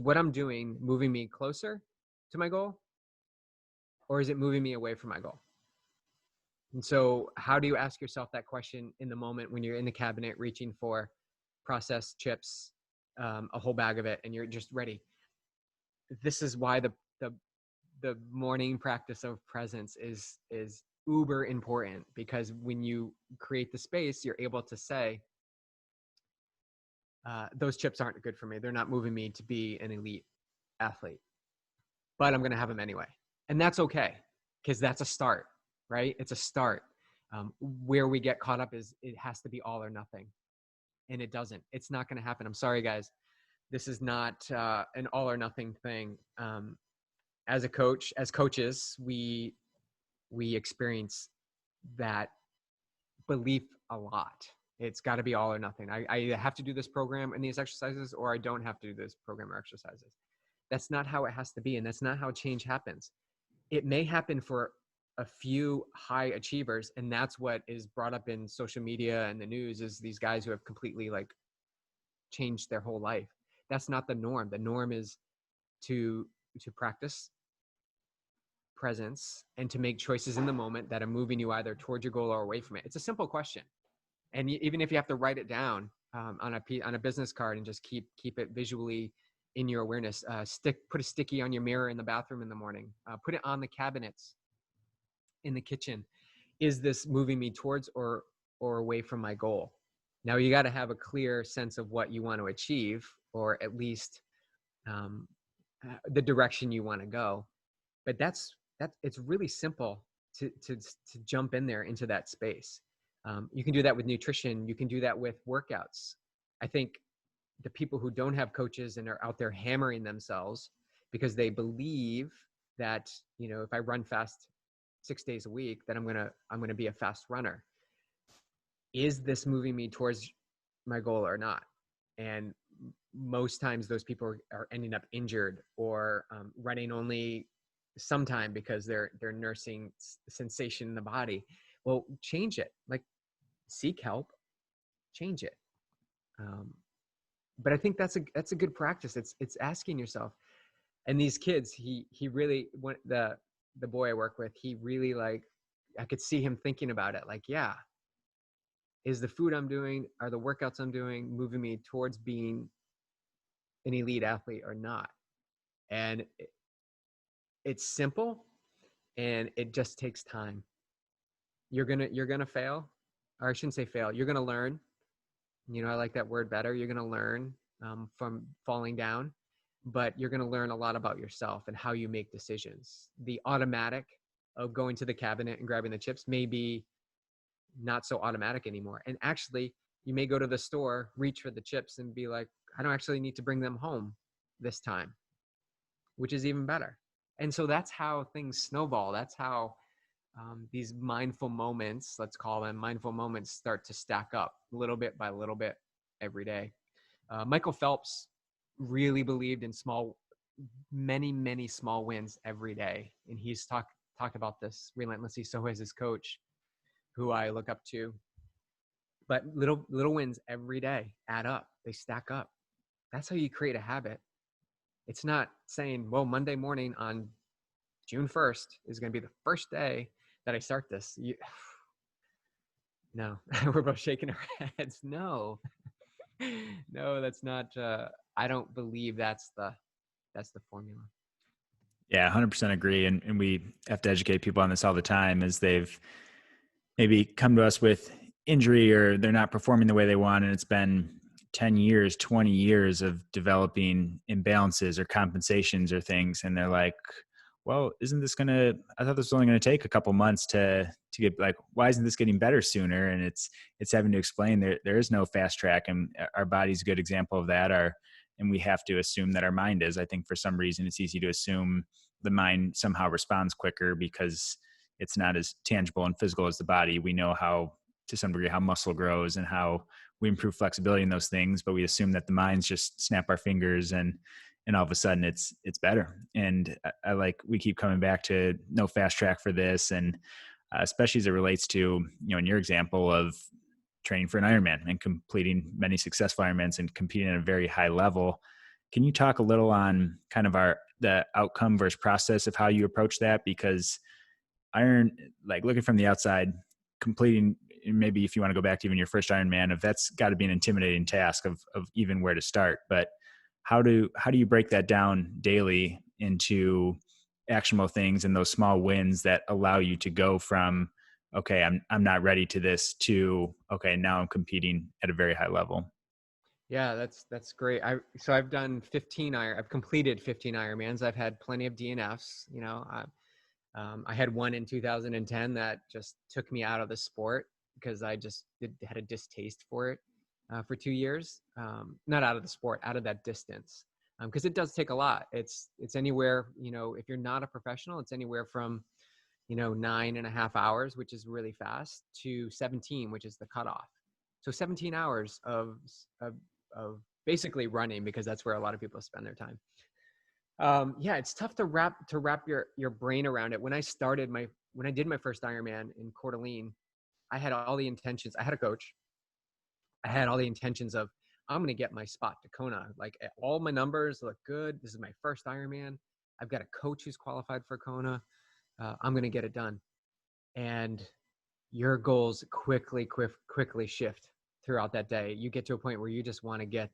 what I'm doing moving me closer to my goal, or is it moving me away from my goal? And so how do you ask yourself that question in the moment when you're in the cabinet reaching for processed chips, a whole bag of it, and you're just ready? This is why the morning practice of presence is uber important, because when you create the space, you're able to say, those chips aren't good for me. They're not moving me to be an elite athlete, but I'm going to have them anyway. And that's okay, because that's a start, right? It's a start. Where we get caught up is it has to be all or nothing. And it doesn't. It's not going to happen. I'm sorry, guys. This is not an all or nothing thing. As a coach, as coaches, we experience that belief a lot. It's got to be all or nothing. I have to do this program and these exercises, or I don't have to do this program or exercises. That's not how it has to be. And that's not how change happens. It may happen for a few high achievers. And that's what is brought up in social media and the news, is these guys who have completely like changed their whole life. That's not the norm. The norm is to practice presence and to make choices in the moment that are moving you either towards your goal or away from it. It's a simple question. And even if you have to write it down on a business card and just keep it visually in your awareness, put a sticky on your mirror in the bathroom in the morning, put it on the cabinets in the kitchen. Is this moving me towards or away from my goal? Now you got to have a clear sense of what you want to achieve, or at least the direction you want to go. But it's really simple to jump in there into that space. You can do that with nutrition. You can do that with workouts. I think the people who don't have coaches and are out there hammering themselves because they believe that, if I run fast 6 days a week, then I'm going to be a fast runner. Is this moving me towards my goal or not? And most times those people are ending up injured or running only sometime because they're nursing sensation in the body. Well, change it. Like, seek help, change it. But I think that's a good practice. It's asking yourself. And these kids, he really, the boy I work with, he really, like, I could see him thinking about it. Like, yeah, is the food I'm doing, are the workouts I'm doing moving me towards being an elite athlete or not? And it's simple, and it just takes time. You're gonna fail, or I shouldn't say fail. You're gonna learn. I like that word better. You're gonna learn from falling down, but you're gonna learn a lot about yourself and how you make decisions. The automatic of going to the cabinet and grabbing the chips may be not so automatic anymore. And actually, you may go to the store, reach for the chips, and be like, I don't actually need to bring them home this time, which is even better. And so that's how things snowball. That's how these mindful moments, let's call them mindful moments, start to stack up little bit by little bit every day. Michael Phelps really believed in many small wins every day. And he's talked about this relentlessly. So has his coach, who I look up to. But little wins every day add up. They stack up. That's how you create a habit. It's not saying, well, Monday morning on June 1st is going to be the first day that I start this. No, we're both shaking our heads. No, that's not, I don't believe that's the formula. Yeah, 100% agree. And we have to educate people on this all the time, as they've maybe come to us with injury or they're not performing the way they want. And it's been 10 years, 20 years of developing imbalances or compensations or things. And they're like, well, I thought this was only going to take a couple months to get, like, why isn't this getting better sooner? And it's having to explain there is no fast track. And our body's a good example of that. And we have to assume that our mind is. I think for some reason it's easy to assume the mind somehow responds quicker because it's not as tangible and physical as the body. We know how, to some degree, how muscle grows and how we improve flexibility in those things, but we assume that the minds just snap our fingers and all of a sudden it's better. And we keep coming back to no fast track for this. And especially as it relates to, in your example of training for an Ironman and completing many successful Ironmans and competing at a very high level. Can you talk a little on kind of the outcome versus process of how you approach that? Because looking from the outside, completing, maybe if you want to go back to even your first Ironman, that's got to be an intimidating task of even where to start. But how do you break that down daily into actionable things and those small wins that allow you to go from, okay, I'm not ready to this, to, okay, now I'm competing at a very high level. Yeah, that's great. I've done 15 I've completed 15 Ironmans. I've had plenty of DNFs. I had one in 2010 that just took me out of the sport because I just had a distaste for it for 2 years. Not out of the sport, out of that distance, because it does take a lot. It's anywhere, if you're not a professional, it's anywhere from 9.5 hours, which is really fast, to 17, which is the cutoff. So 17 hours of basically running, because that's where a lot of people spend their time. Yeah, it's tough to wrap your brain around it. When I did my first Ironman in Coeur d'Alene, I had all the intentions. I had a coach. I had all the intentions of, I'm going to get my spot to Kona. Like, all my numbers look good. This is my first Ironman. I've got a coach who's qualified for Kona. I'm going to get it done. And your goals quickly shift throughout that day. You get to a point where you just want to get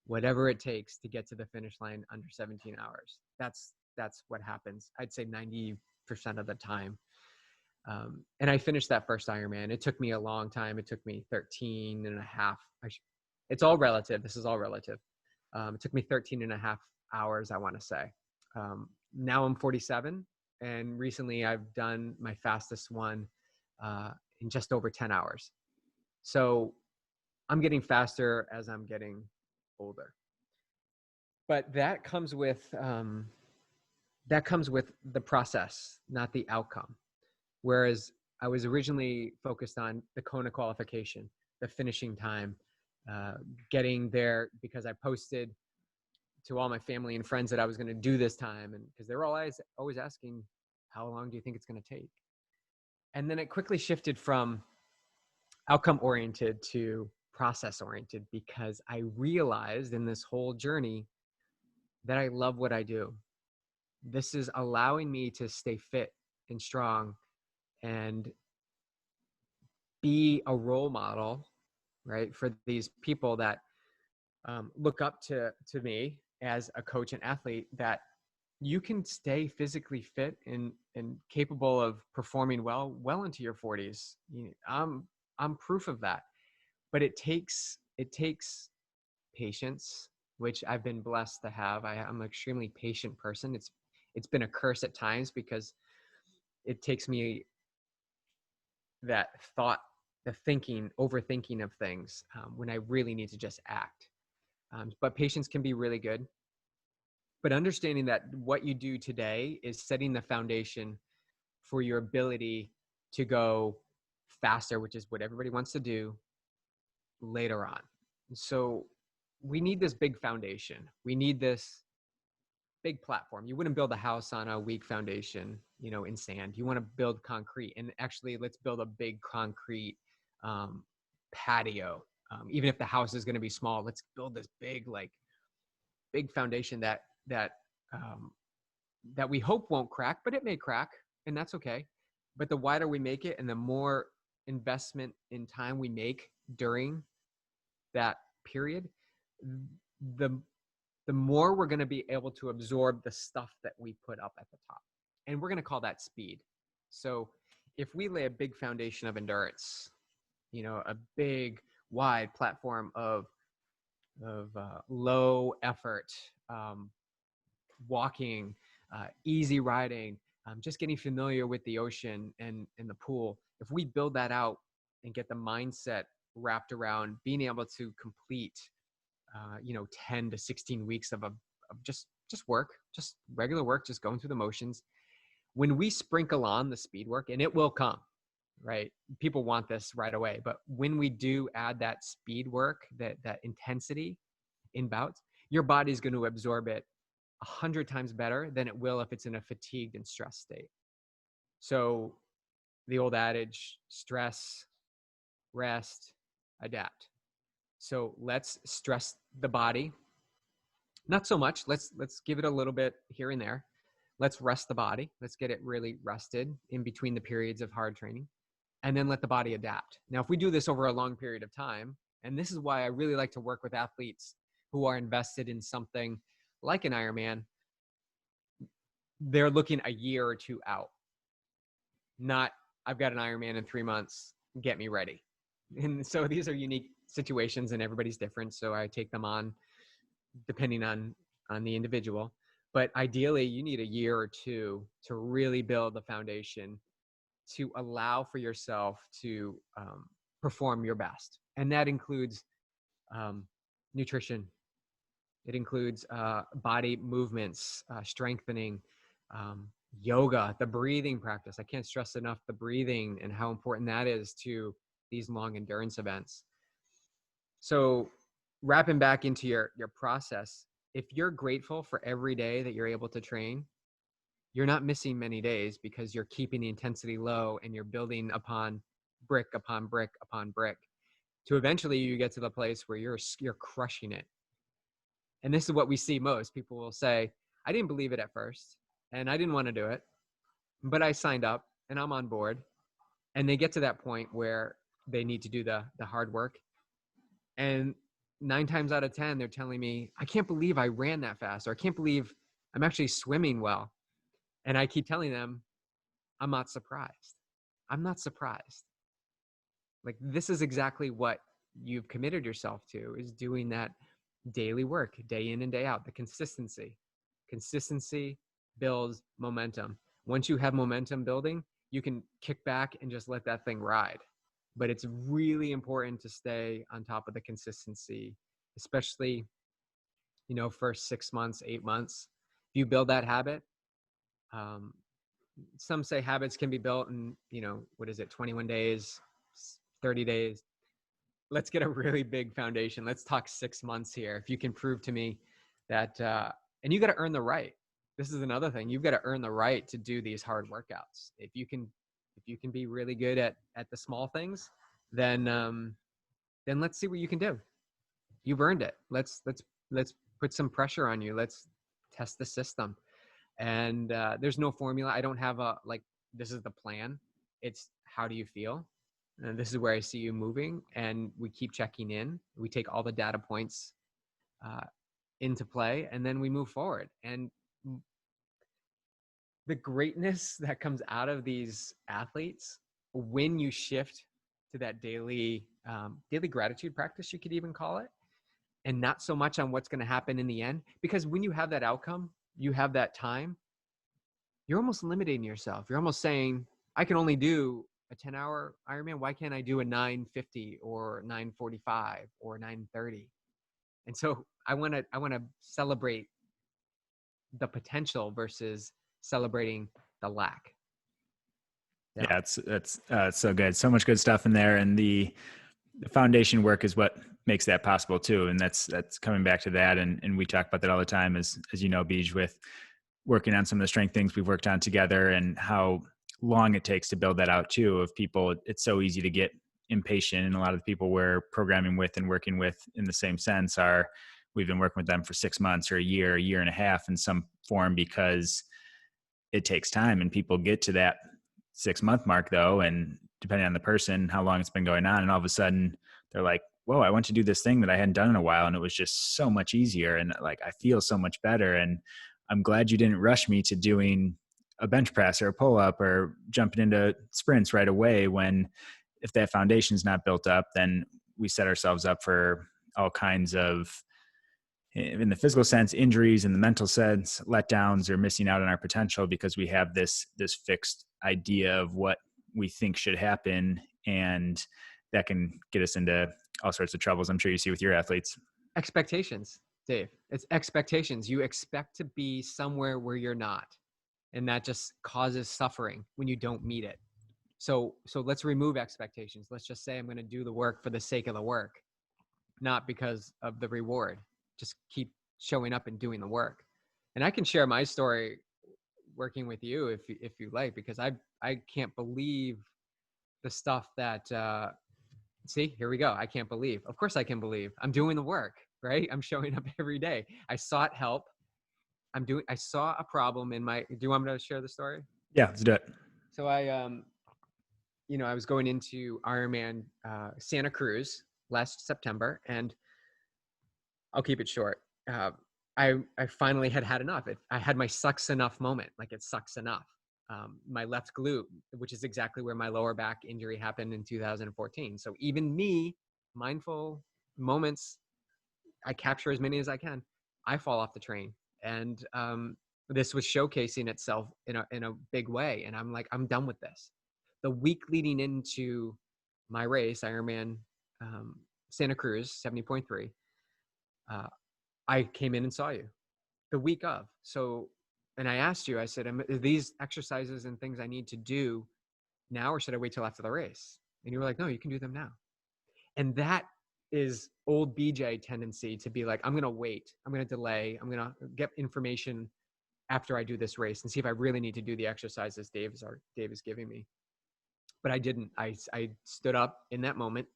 whatever it takes to get to the finish line under 17 hours. That's what happens. I'd say 90% of the time. And I finished that first Ironman. It took me a long time. It took me 13 and a half. It's all relative. This is all relative. It took me 13 and a half hours, I want to say. Now I'm 47, and recently I've done my fastest one in just over 10 hours. So I'm getting faster as I'm getting older. But that comes with the process, not the outcome. Whereas I was originally focused on the Kona qualification, the finishing time, getting there, because I posted to all my family and friends that I was going to do this time, and because they were always asking, how long do you think it's going to take? And then it quickly shifted from outcome oriented to process oriented, because I realized in this whole journey that I love what I do. This is allowing me to stay fit and strong and be a role model, right, for these people that look up to me as a coach and athlete, that you can stay physically fit and capable of performing well into your 40s. I'm proof of that. But it takes patience, which I've been blessed to have. I'm an extremely patient person. It's been a curse at times, because it takes me that thought, the overthinking of things, when I really need to just act. But patience can be really good. But understanding that what you do today is setting the foundation for your ability to go faster, which is what everybody wants to do, later on. So we need this big foundation. We need this big platform. You wouldn't build a house on a weak foundation, in sand. You want to build concrete. And actually, let's build a big concrete patio. Even if the house is going to be small, let's build this big foundation that we hope won't crack, but it may crack, and that's okay. But the wider we make it, and the more investment in time we make during that period, the more we're going to be able to absorb the stuff that we put up at the top. And we're going to call that speed. So if we lay a big foundation of endurance, a big wide platform of low effort, walking, easy riding, just getting familiar with the ocean and the pool. If we build that out and get the mindset wrapped around being able to complete 10 to 16 weeks of just work, just regular work, just going through the motions. When we sprinkle on the speed work, and it will come, right? People want this right away. But when we do add that speed work, that intensity in bouts, your body's going to absorb it 100 times better than it will if it's in a fatigued and stressed state. So the old adage, stress, rest, adapt. So let's stress the body. Not so much. Let's give it a little bit here and there. Let's rest the body. Let's get it really rested in between the periods of hard training, and then let the body adapt. Now, if we do this over a long period of time, and this is why I really like to work with athletes who are invested in something like an Ironman, they're looking a year or two out, not I've got an Ironman in 3 months, get me ready. And so these are unique situations and everybody's different. So I take them on depending on the individual. But ideally, you need a year or two to really build the foundation to allow for yourself to perform your best. And that includes nutrition. It includes body movements, strengthening, yoga, the breathing practice. I can't stress enough the breathing and how important that is to these long endurance events. So wrapping back into your process, if you're grateful for every day that you're able to train, you're not missing many days because you're keeping the intensity low and you're building upon brick upon brick upon brick to eventually you get to the place where you're crushing it. And this is what we see most. People will say, I didn't believe it at first and I didn't want to do it, but I signed up and I'm on board. And they get to that point where they need to do the hard work. And 9 times out of 10, they're telling me, I can't believe I ran that fast, or I can't believe I'm actually swimming well. And I keep telling them, I'm not surprised. I'm not surprised. Like, this is exactly what you've committed yourself to, is doing that daily work, day in and day out, the consistency. Consistency builds momentum. Once you have momentum building, you can kick back and just let that thing ride. But it's really important to stay on top of the consistency, especially, first 6 months, 8 months. If you build that habit, some say habits can be built in, 21 days, 30 days. Let's get a really big foundation. Let's talk 6 months here. If you can prove to me that, and you got to earn the right. This is another thing. You've got to earn the right to do these hard workouts. If you can be really good at the small things, then let's see what you can do. You've earned it. Let's put some pressure on you. Let's test the system. And there's no formula. I don't have this is the plan. It's how do you feel? And this is where I see you moving. And we keep checking in. We take all the data points into play, and then we move forward. And the greatness that comes out of these athletes, when you shift to that daily gratitude practice, you could even call it, and not so much on what's going to happen in the end, because when you have that outcome, you have that time, you're almost limiting yourself. You're almost saying, I can only do a 10-hour Ironman. Why can't I do a 9:50 or 9:45 or 9:30? And so I want to celebrate the potential versus celebrating the lack. Yeah, it's so good. So much good stuff in there, and the foundation work is what makes that possible too. And that's coming back to that. And we talk about that all the time, as you know, Beej, with working on some of the strength things we've worked on together, and how long it takes to build that out too. Of people, it's so easy to get impatient, and a lot of the people we're programming with and working with in the same sense we've been working with them for 6 months or a year and a half in some form, because it takes time, and people get to that 6-month mark though, and depending on the person, how long it's been going on, and all of a sudden they're like, whoa, I went to do this thing that I hadn't done in a while, and it was just so much easier, and like I feel so much better. And I'm glad you didn't rush me to doing a bench press or a pull up or jumping into sprints right away, when if that foundation is not built up, then we set ourselves up for all kinds of, in the physical sense, injuries, in the mental sense, letdowns, or missing out on our potential, because we have this fixed idea of what we think should happen, and that can get us into all sorts of troubles, I'm sure you see with your athletes. Expectations, Dave. It's expectations. You expect to be somewhere where you're not, and that just causes suffering when you don't meet it. So let's remove expectations. Let's just say I'm going to do the work for the sake of the work, not because of the reward. Just keep showing up and doing the work. And I can share my story working with you if you like, because I can't believe the stuff that see, here we go. I can't believe. Of course I can believe. I'm doing the work, right? I'm showing up every day. I sought help. I saw a problem in my, do you want me to share the story? Yeah, let's do it. So I was going into Ironman Santa Cruz last September, and I'll keep it short. I finally had enough. I had my sucks enough moment. Like, it sucks enough. My left glute, which is exactly where my lower back injury happened in 2014. So even me, mindful moments, I capture as many as I can. I fall off the train, and this was showcasing itself in a big way. And I'm like, I'm done with this. The week leading into my race, Ironman Santa Cruz 70.3, I came in and saw you the week of. So, and I asked you, I said, are these exercises and things I need to do now, or should I wait till after the race? And you were like, no, you can do them now. And that is old BJ tendency to be like, I'm going to wait. I'm going to delay. I'm going to get information after I do this race and see if I really need to do the exercises Dave is giving me. But I didn't. I stood up in that moment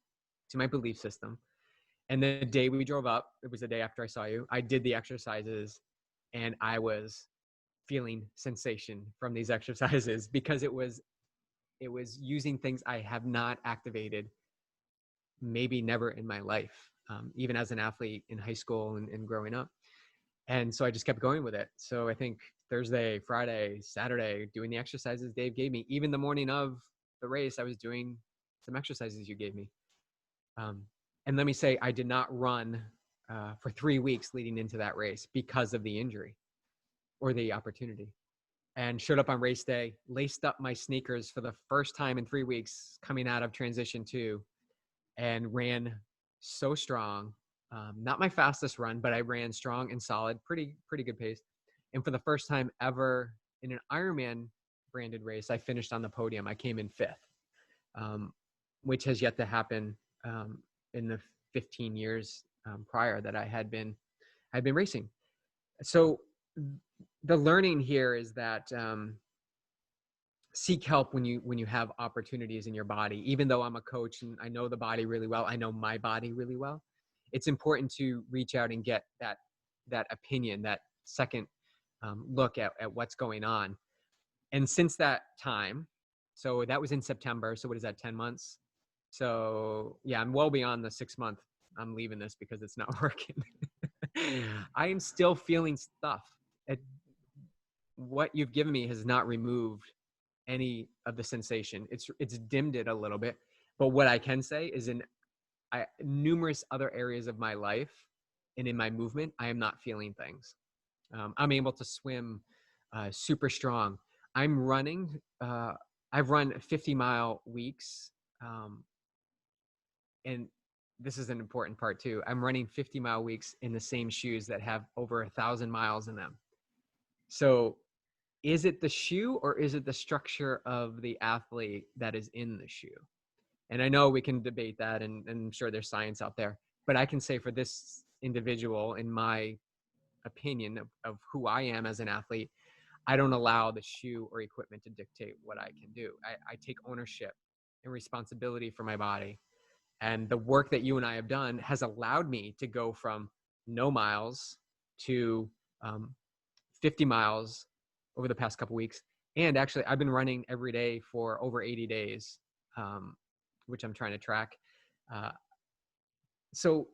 to my belief system. And the day we drove up, it was the day after I saw you, I did the exercises, and I was feeling sensation from these exercises because it was using things I have not activated, maybe never in my life, even as an athlete in high school and growing up. And so I just kept going with it. So I think Thursday, Friday, Saturday, doing the exercises Dave gave me. Even the morning of the race, I was doing some exercises you gave me. And let me say, I did not run for 3 weeks leading into that race because of the injury or the opportunity. And showed up on race day, laced up my sneakers for the first time in 3 weeks coming out of transition 2, and ran so strong. Not my fastest run, but I ran strong and solid, pretty good pace. And for the first time ever in an Ironman branded race, I finished on the podium. I came in 5th, which has yet to happen in the 15 years prior that I had been racing. So the learning here is that seek help when you have opportunities in your body. Even though I'm a coach and I know the body really well, I know my body really well, it's important to reach out and get that opinion, that second look at what's going on. And since that time, so that was in September, so what is that, 10 months? So yeah, I'm well beyond the 6-month. I'm leaving this because it's not working. I am still feeling stuff. What you've given me has not removed any of the sensation. It's dimmed it a little bit. But what I can say is in numerous other areas of my life and in my movement, I am not feeling things. I'm able to swim super strong. I'm running. I've run 50-mile weeks. And this is an important part too. I'm running 50-mile weeks in the same shoes that have over 1,000 miles in them. So is it the shoe or is it the structure of the athlete that is in the shoe? And I know we can debate that, and I'm sure there's science out there, but I can say for this individual, in my opinion of who I am as an athlete, I don't allow the shoe or equipment to dictate what I can do. I take ownership and responsibility for my body. And the work that you and I have done has allowed me to go from no miles to 50 miles over the past couple weeks. And actually, I've been running every day for over 80 days, which I'm trying to track. So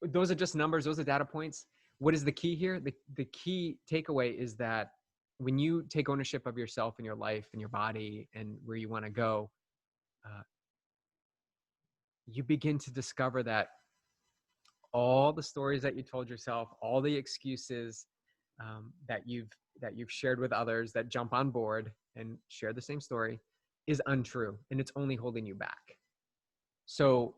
those are just numbers. Those are data points. What is the key here? The key takeaway is that when you take ownership of yourself and your life and your body and where you want to go, you begin to discover that all the stories that you told yourself, all the excuses that you've shared with others that jump on board and share the same story is untrue, and it's only holding you back. So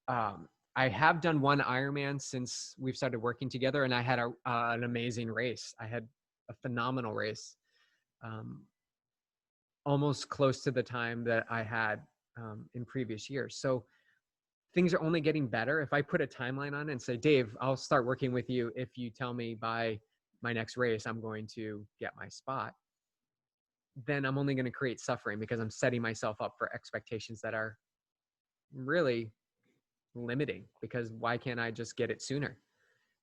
I have done one Ironman since we've started working together, and I had an amazing race. I had a phenomenal race, almost close to the time that I had in previous years. So things are only getting better. If I put a timeline on it and say, Dave, I'll start working with you if you tell me by my next race I'm going to get my spot, then I'm only going to create suffering because I'm setting myself up for expectations that are really limiting, because why can't I just get it sooner?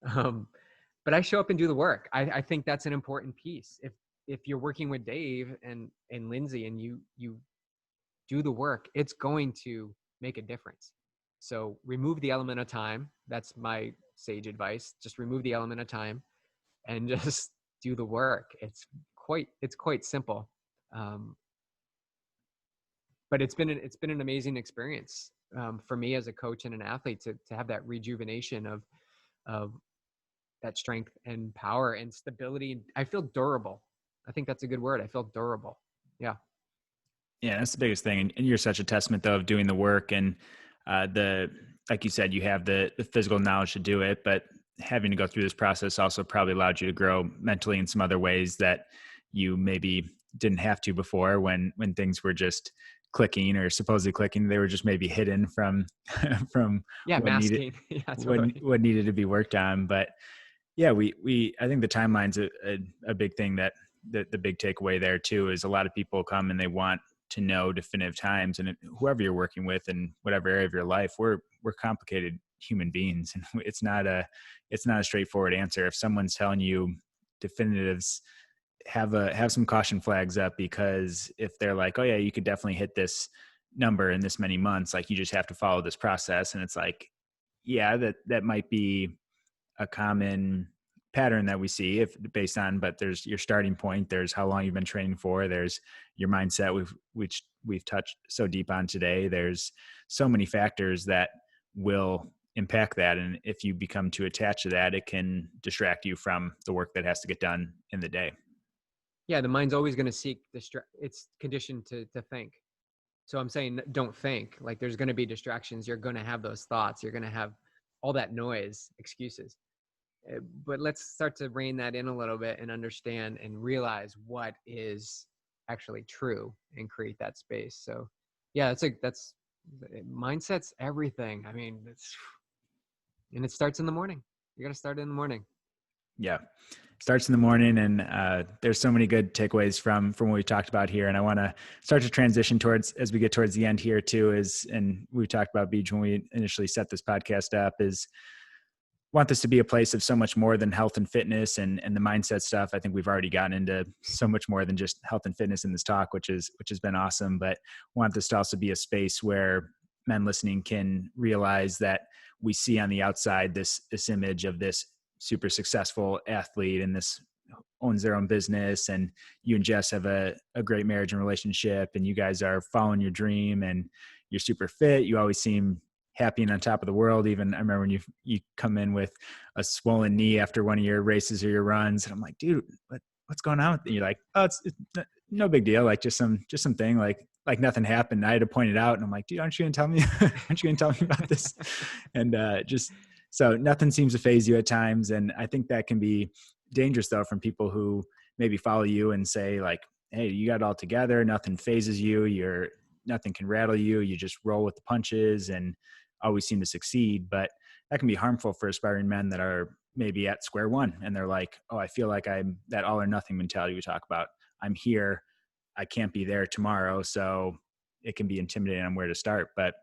But I show up and do the work. I think that's an important piece. If you're working with Dave and Lindsay and you do the work, it's going to make a difference. So remove the element of time. That's my sage advice. Just remove the element of time. and just do the work. It's quite simple. Um, but it's been an amazing experience for me as a coach and an athlete to have that rejuvenation of that strength and power and stability. I feel durable. I think that's a good word. I feel durable. Yeah. Yeah, that's the biggest thing. And you're such a testament though of doing the work and like you said, you have the physical knowledge to do it, but having to go through this process also probably allowed you to grow mentally in some other ways that you maybe didn't have to before when things were just clicking or supposedly clicking. They were just maybe hidden from from Yeah. what needed Masking. Yeah, totally. what needed to be worked on. But yeah, we I think the timeline's a big thing that the big takeaway there too is a lot of people come and they want to know definitive times, and whoever you're working with in whatever area of your life, we're complicated human beings, and it's not a straightforward answer. If someone's telling you definitives, have some caution flags up, because if they're like, oh yeah, you could definitely hit this number in this many months, like you just have to follow this process, and it's like, yeah, that might be a common pattern that we see if based on, but there's your starting point, there's how long you've been training for, there's your mindset, which we've touched so deep on today. There's so many factors that will impact that, and if you become too attached to that, it can distract you from the work that has to get done in the day. Yeah. The mind's always going to seek it's conditioned to think. So I'm saying, don't think. Like, there's going to be distractions. You're going to have those thoughts. You're going to have all that noise, excuses. But let's start to rein that in a little bit and understand and realize what is actually true and create that space. So yeah, that's mindset's everything. I mean, and it starts in the morning. You got to start in the morning. Yeah, starts in the morning, and there's so many good takeaways from what we talked about here. And I want to start to transition towards, as we get towards the end here too, is, and we talked about Beach when we initially set this podcast up, is want this to be a place of so much more than health and fitness and the mindset stuff. I think we've already gotten into so much more than just health and fitness in this talk, which has been awesome. But want this to also be a space where men listening can realize that we see on the outside this image of this super successful athlete, and this owns their own business, and you and Jess have a great marriage and relationship, and you guys are following your dream, and you're super fit. You always seem happy and on top of the world. Even I remember when you come in with a swollen knee after one of your races or your runs, and I'm like, dude, what's going on with you? You're like, oh, it's no big deal, like just something, like nothing happened. I had to point it out, and I'm like, dude, aren't you gonna tell me aren't you gonna tell me about this? And just so nothing seems to phase you at times, and I think that can be dangerous though from people who maybe follow you and say like, hey, you got it all together, nothing phases you, nothing can rattle you, you just roll with the punches and always seem to succeed. But that can be harmful for aspiring men that are maybe at square one, and they're like, oh, I feel like I'm that all or nothing mentality we talk about. I'm here, I can't be there tomorrow. So it can be intimidating on where to start. But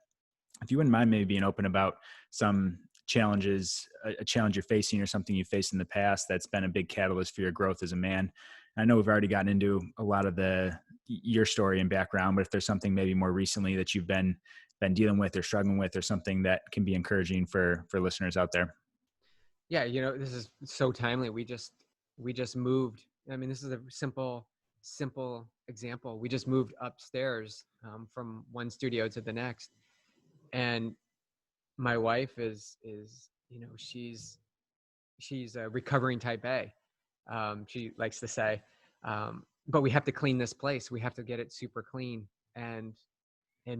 if you wouldn't mind maybe being open about some challenges, a challenge you're facing or something you faced in the past that's been a big catalyst for your growth as a man. I know we've already gotten into a lot of your story and background, but if there's something maybe more recently that you've been dealing with or struggling with, or something that can be encouraging for listeners out there. Yeah, this is so timely. We just moved. I mean, this is a simple example. We just moved upstairs from one studio to the next, and my wife is she's a recovering type A. She likes to say, but we have to clean this place. We have to get it super clean. And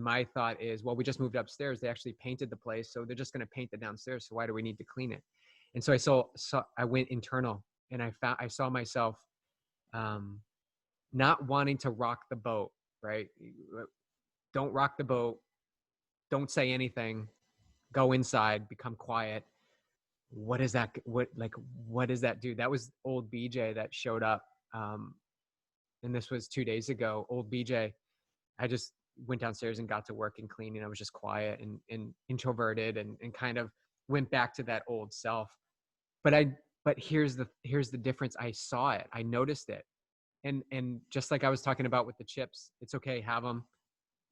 my thought is, well, we just moved upstairs. They actually painted the place, so they're just going to paint the downstairs. So why do we need to clean it? And so I went internal, and I saw myself not wanting to rock the boat. Right? Don't rock the boat. Don't say anything. Go inside. Become quiet. What is that? What does that do? That was old BJ that showed up, and this was 2 days ago. Old BJ. I just went downstairs and got to work and cleaning. I was just quiet and introverted and kind of went back to that old self. But here's the difference. I saw it. I noticed it. And just like I was talking about with the chips, it's okay, have them,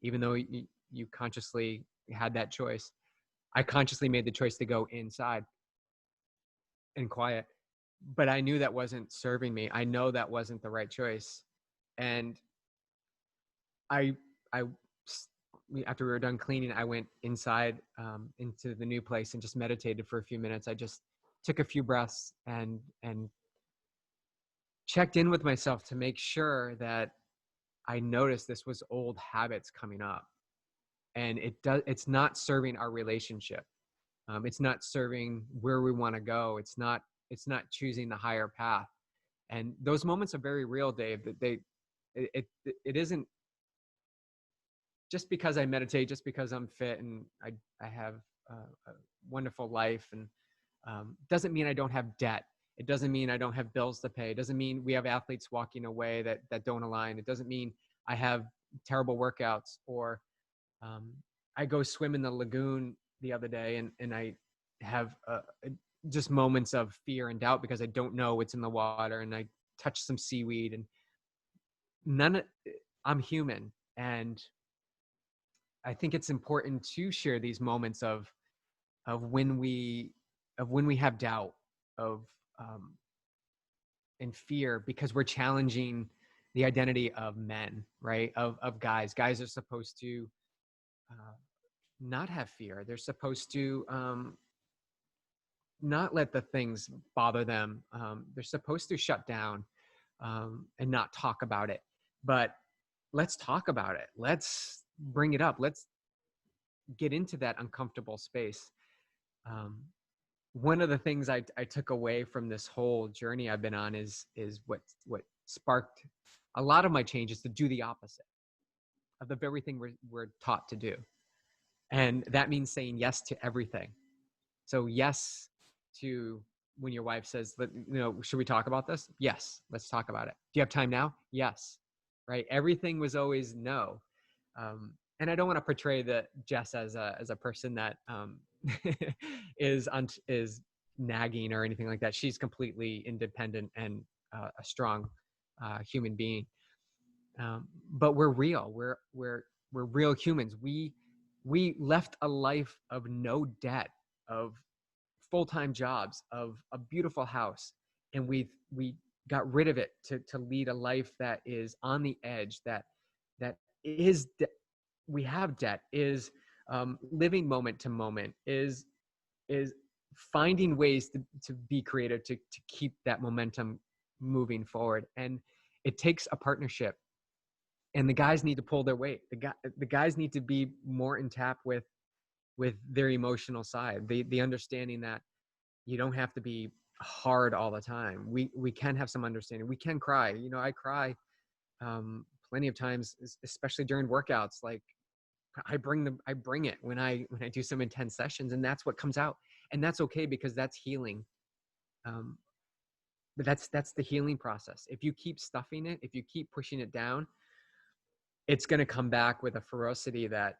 even though you consciously had that choice. I consciously made the choice to go inside and quiet. but I knew that wasn't serving me. I know that wasn't the right choice. And I, I, after we were done cleaning, I went inside into the new place and just meditated for a few minutes. I just took a few breaths and checked in with myself to make sure that I noticed this was old habits coming up, and it's not serving our relationship. It's not serving where we want to go. It's not choosing the higher path. And those moments are very real, Dave. That it isn't just because I meditate, just because I'm fit and I have a wonderful life, and doesn't mean I don't have debt. It doesn't mean I don't have bills to pay. It doesn't mean we have athletes walking away that don't align. It doesn't mean I have terrible workouts, or I go swim in the lagoon the other day and I have just moments of fear and doubt because I don't know what's in the water, and I touch some seaweed, and I'm human. And I think it's important to share these moments of when we have doubt, of and fear, because we're challenging the identity of men, right? Of guys. Guys are supposed to not have fear. They're supposed to not let the things bother them. They're supposed to shut down and not talk about it. But let's talk about it. Let's bring it up. Let's get into that uncomfortable space. One of the things I took away from this whole journey I've been on is what sparked a lot of my changes, to do the opposite of the very thing we're taught to do. And that means saying yes to everything. So yes to when your wife says, should we talk about this? Yes, let's talk about it. Do you have time now? Yes. Right. Everything was always no. And I don't want to portray Jess as a person that is nagging or anything like that. She's completely independent and a strong human being. But we're real. We're real humans. We left a life of no debt, of full-time jobs, of a beautiful house, and we got rid of it to lead a life that is on the edge, that is we have debt, is living moment to moment, is finding ways to be creative, to keep that momentum moving forward. And it takes a partnership, and the guys need to pull their weight. The guys need to be more in tap with their emotional side, the understanding that you don't have to be hard all the time. We can have some understanding. We can cry. I cry plenty of times, especially during workouts. Like I bring it when I do some intense sessions, and that's what comes out, and that's okay, because that's healing. But that's the healing process. If you keep stuffing it, if you keep pushing it down, it's going to come back with a ferocity that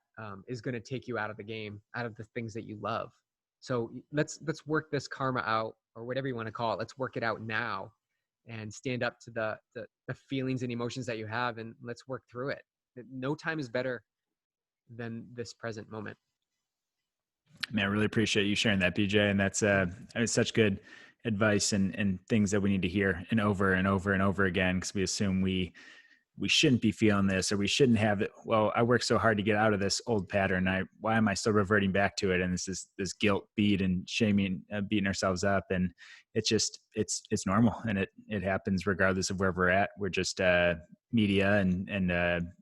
is going to take you out of the game, out of the things that you love. So let's work this karma out, or whatever you want to call it. Let's work it out now, and stand up to the feelings and emotions that you have, and let's work through it. No time is better than this present moment. Man, I really appreciate you sharing that, BJ. And that's such good advice and things that we need to hear and over and over and over again, because we assume we shouldn't be feeling this, or we shouldn't have it. Well, I worked so hard to get out of this old pattern. Why am I still reverting back to it? And this guilt beat and shaming, beating ourselves up. And it's just, it's normal. And it happens regardless of where we're at. We're just media and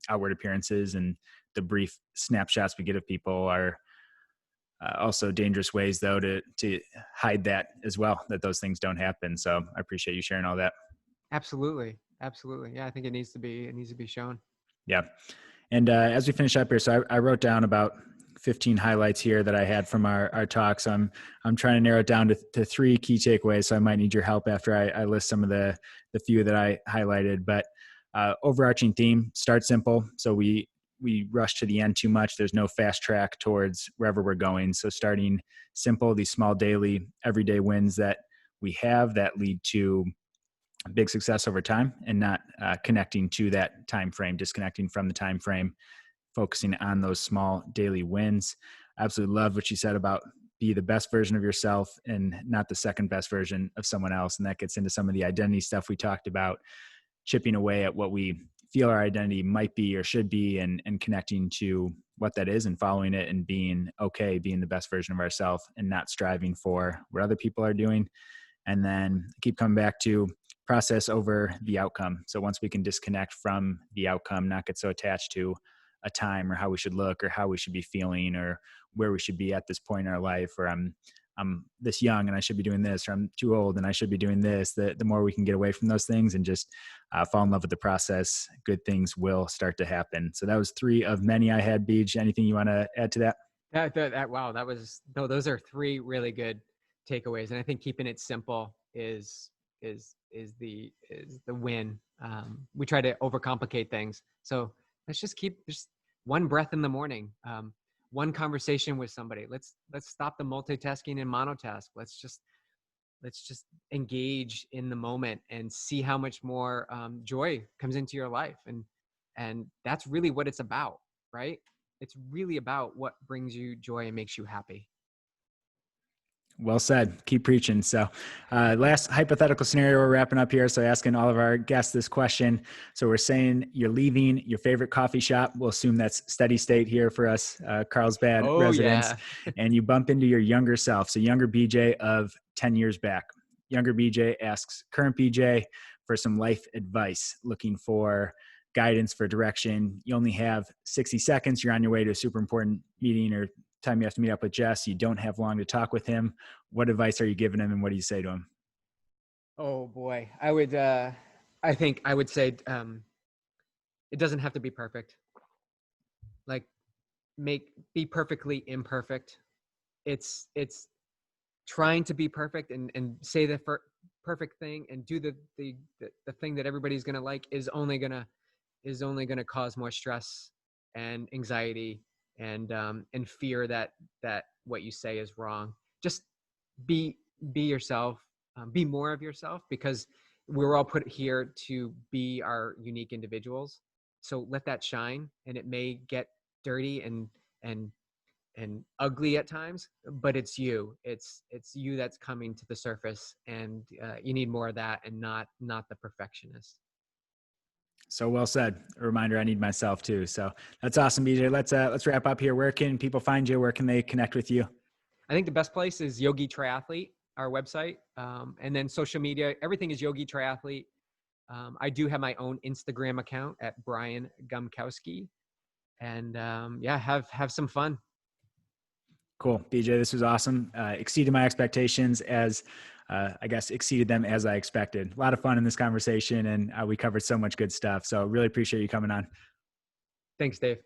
outward appearances, and the brief snapshots we get of people are also dangerous ways, though, to hide that as well, that those things don't happen. So I appreciate you sharing all that. Absolutely. Yeah, I think it needs to be shown. Yeah. And as we finish up here, so I wrote down about 15 highlights here that I had from our talk. So I'm trying to narrow it down to 3 key takeaways. So I might need your help after I list some of the few that I highlighted. But overarching theme: start simple. So we rush to the end too much. There's no fast track towards wherever we're going. So starting simple, these small daily, everyday wins that we have that lead to big success over time, and not connecting to that time frame, disconnecting from the time frame, focusing on those small daily wins. I absolutely love what you said about be the best version of yourself and not the second best version of someone else. And that gets into some of the identity stuff we talked about, chipping away at what we feel our identity might be or should be, and connecting to what that is and following it and being okay, being the best version of ourselves and not striving for what other people are doing. And then keep coming back to process over the outcome. So once we can disconnect from the outcome, not get so attached to a time or how we should look or how we should be feeling or where we should be at this point in our life, or I'm this young and I should be doing this, or I'm too old and I should be doing this. The more we can get away from those things and just fall in love with the process, good things will start to happen. So that was 3 of many I had. Beej, anything you want to add to that? Wow, that was no. Those are 3 really good takeaways, and I think keeping it simple is the win. We try to overcomplicate things, so let's just keep just one breath in the morning, one conversation with somebody. Let's stop the multitasking and monotask. Let's just engage in the moment and see how much more joy comes into your life, and that's really what it's about, right? It's really about what brings you joy and makes you happy. Well said. Keep preaching. So last hypothetical scenario, we're wrapping up here. So asking all of our guests this question. So we're saying you're leaving your favorite coffee shop. We'll assume that's steady state here for us, Carlsbad Oh residents. yeah. And you bump into your younger self. So younger BJ of 10 years back. Younger BJ asks current BJ for some life advice, looking for guidance, for direction. You only have 60 seconds. You're on your way to a super important meeting or time you have to meet up with Jess. You don't have long to talk with him. What advice are you giving him, and what do you say to him? Oh boy. I think I would say it doesn't have to be perfect. Like be perfectly imperfect. It's trying to be perfect and say the perfect thing and do the thing that everybody's going to like is only going to cause more stress and anxiety and fear that what you say is wrong. Just be yourself, be more of yourself, because we're all put here to be our unique individuals. So let that shine, and it may get dirty and ugly at times, but it's you that's coming to the surface, and you need more of that, and not the perfectionist. So well said. A reminder, I need myself too. So that's awesome, BJ. Let's wrap up here. Where can people find you? Where can they connect with you? I think the best place is YogiTriathlete, our website, and then social media. Everything is YogiTriathlete. I do have my own Instagram account at Brian Gumkowski, and yeah, have some fun. Cool. BJ, this was awesome. Exceeded my expectations, as I guess exceeded them as I expected. A lot of fun in this conversation, and we covered so much good stuff. So really appreciate you coming on. Thanks, Dave.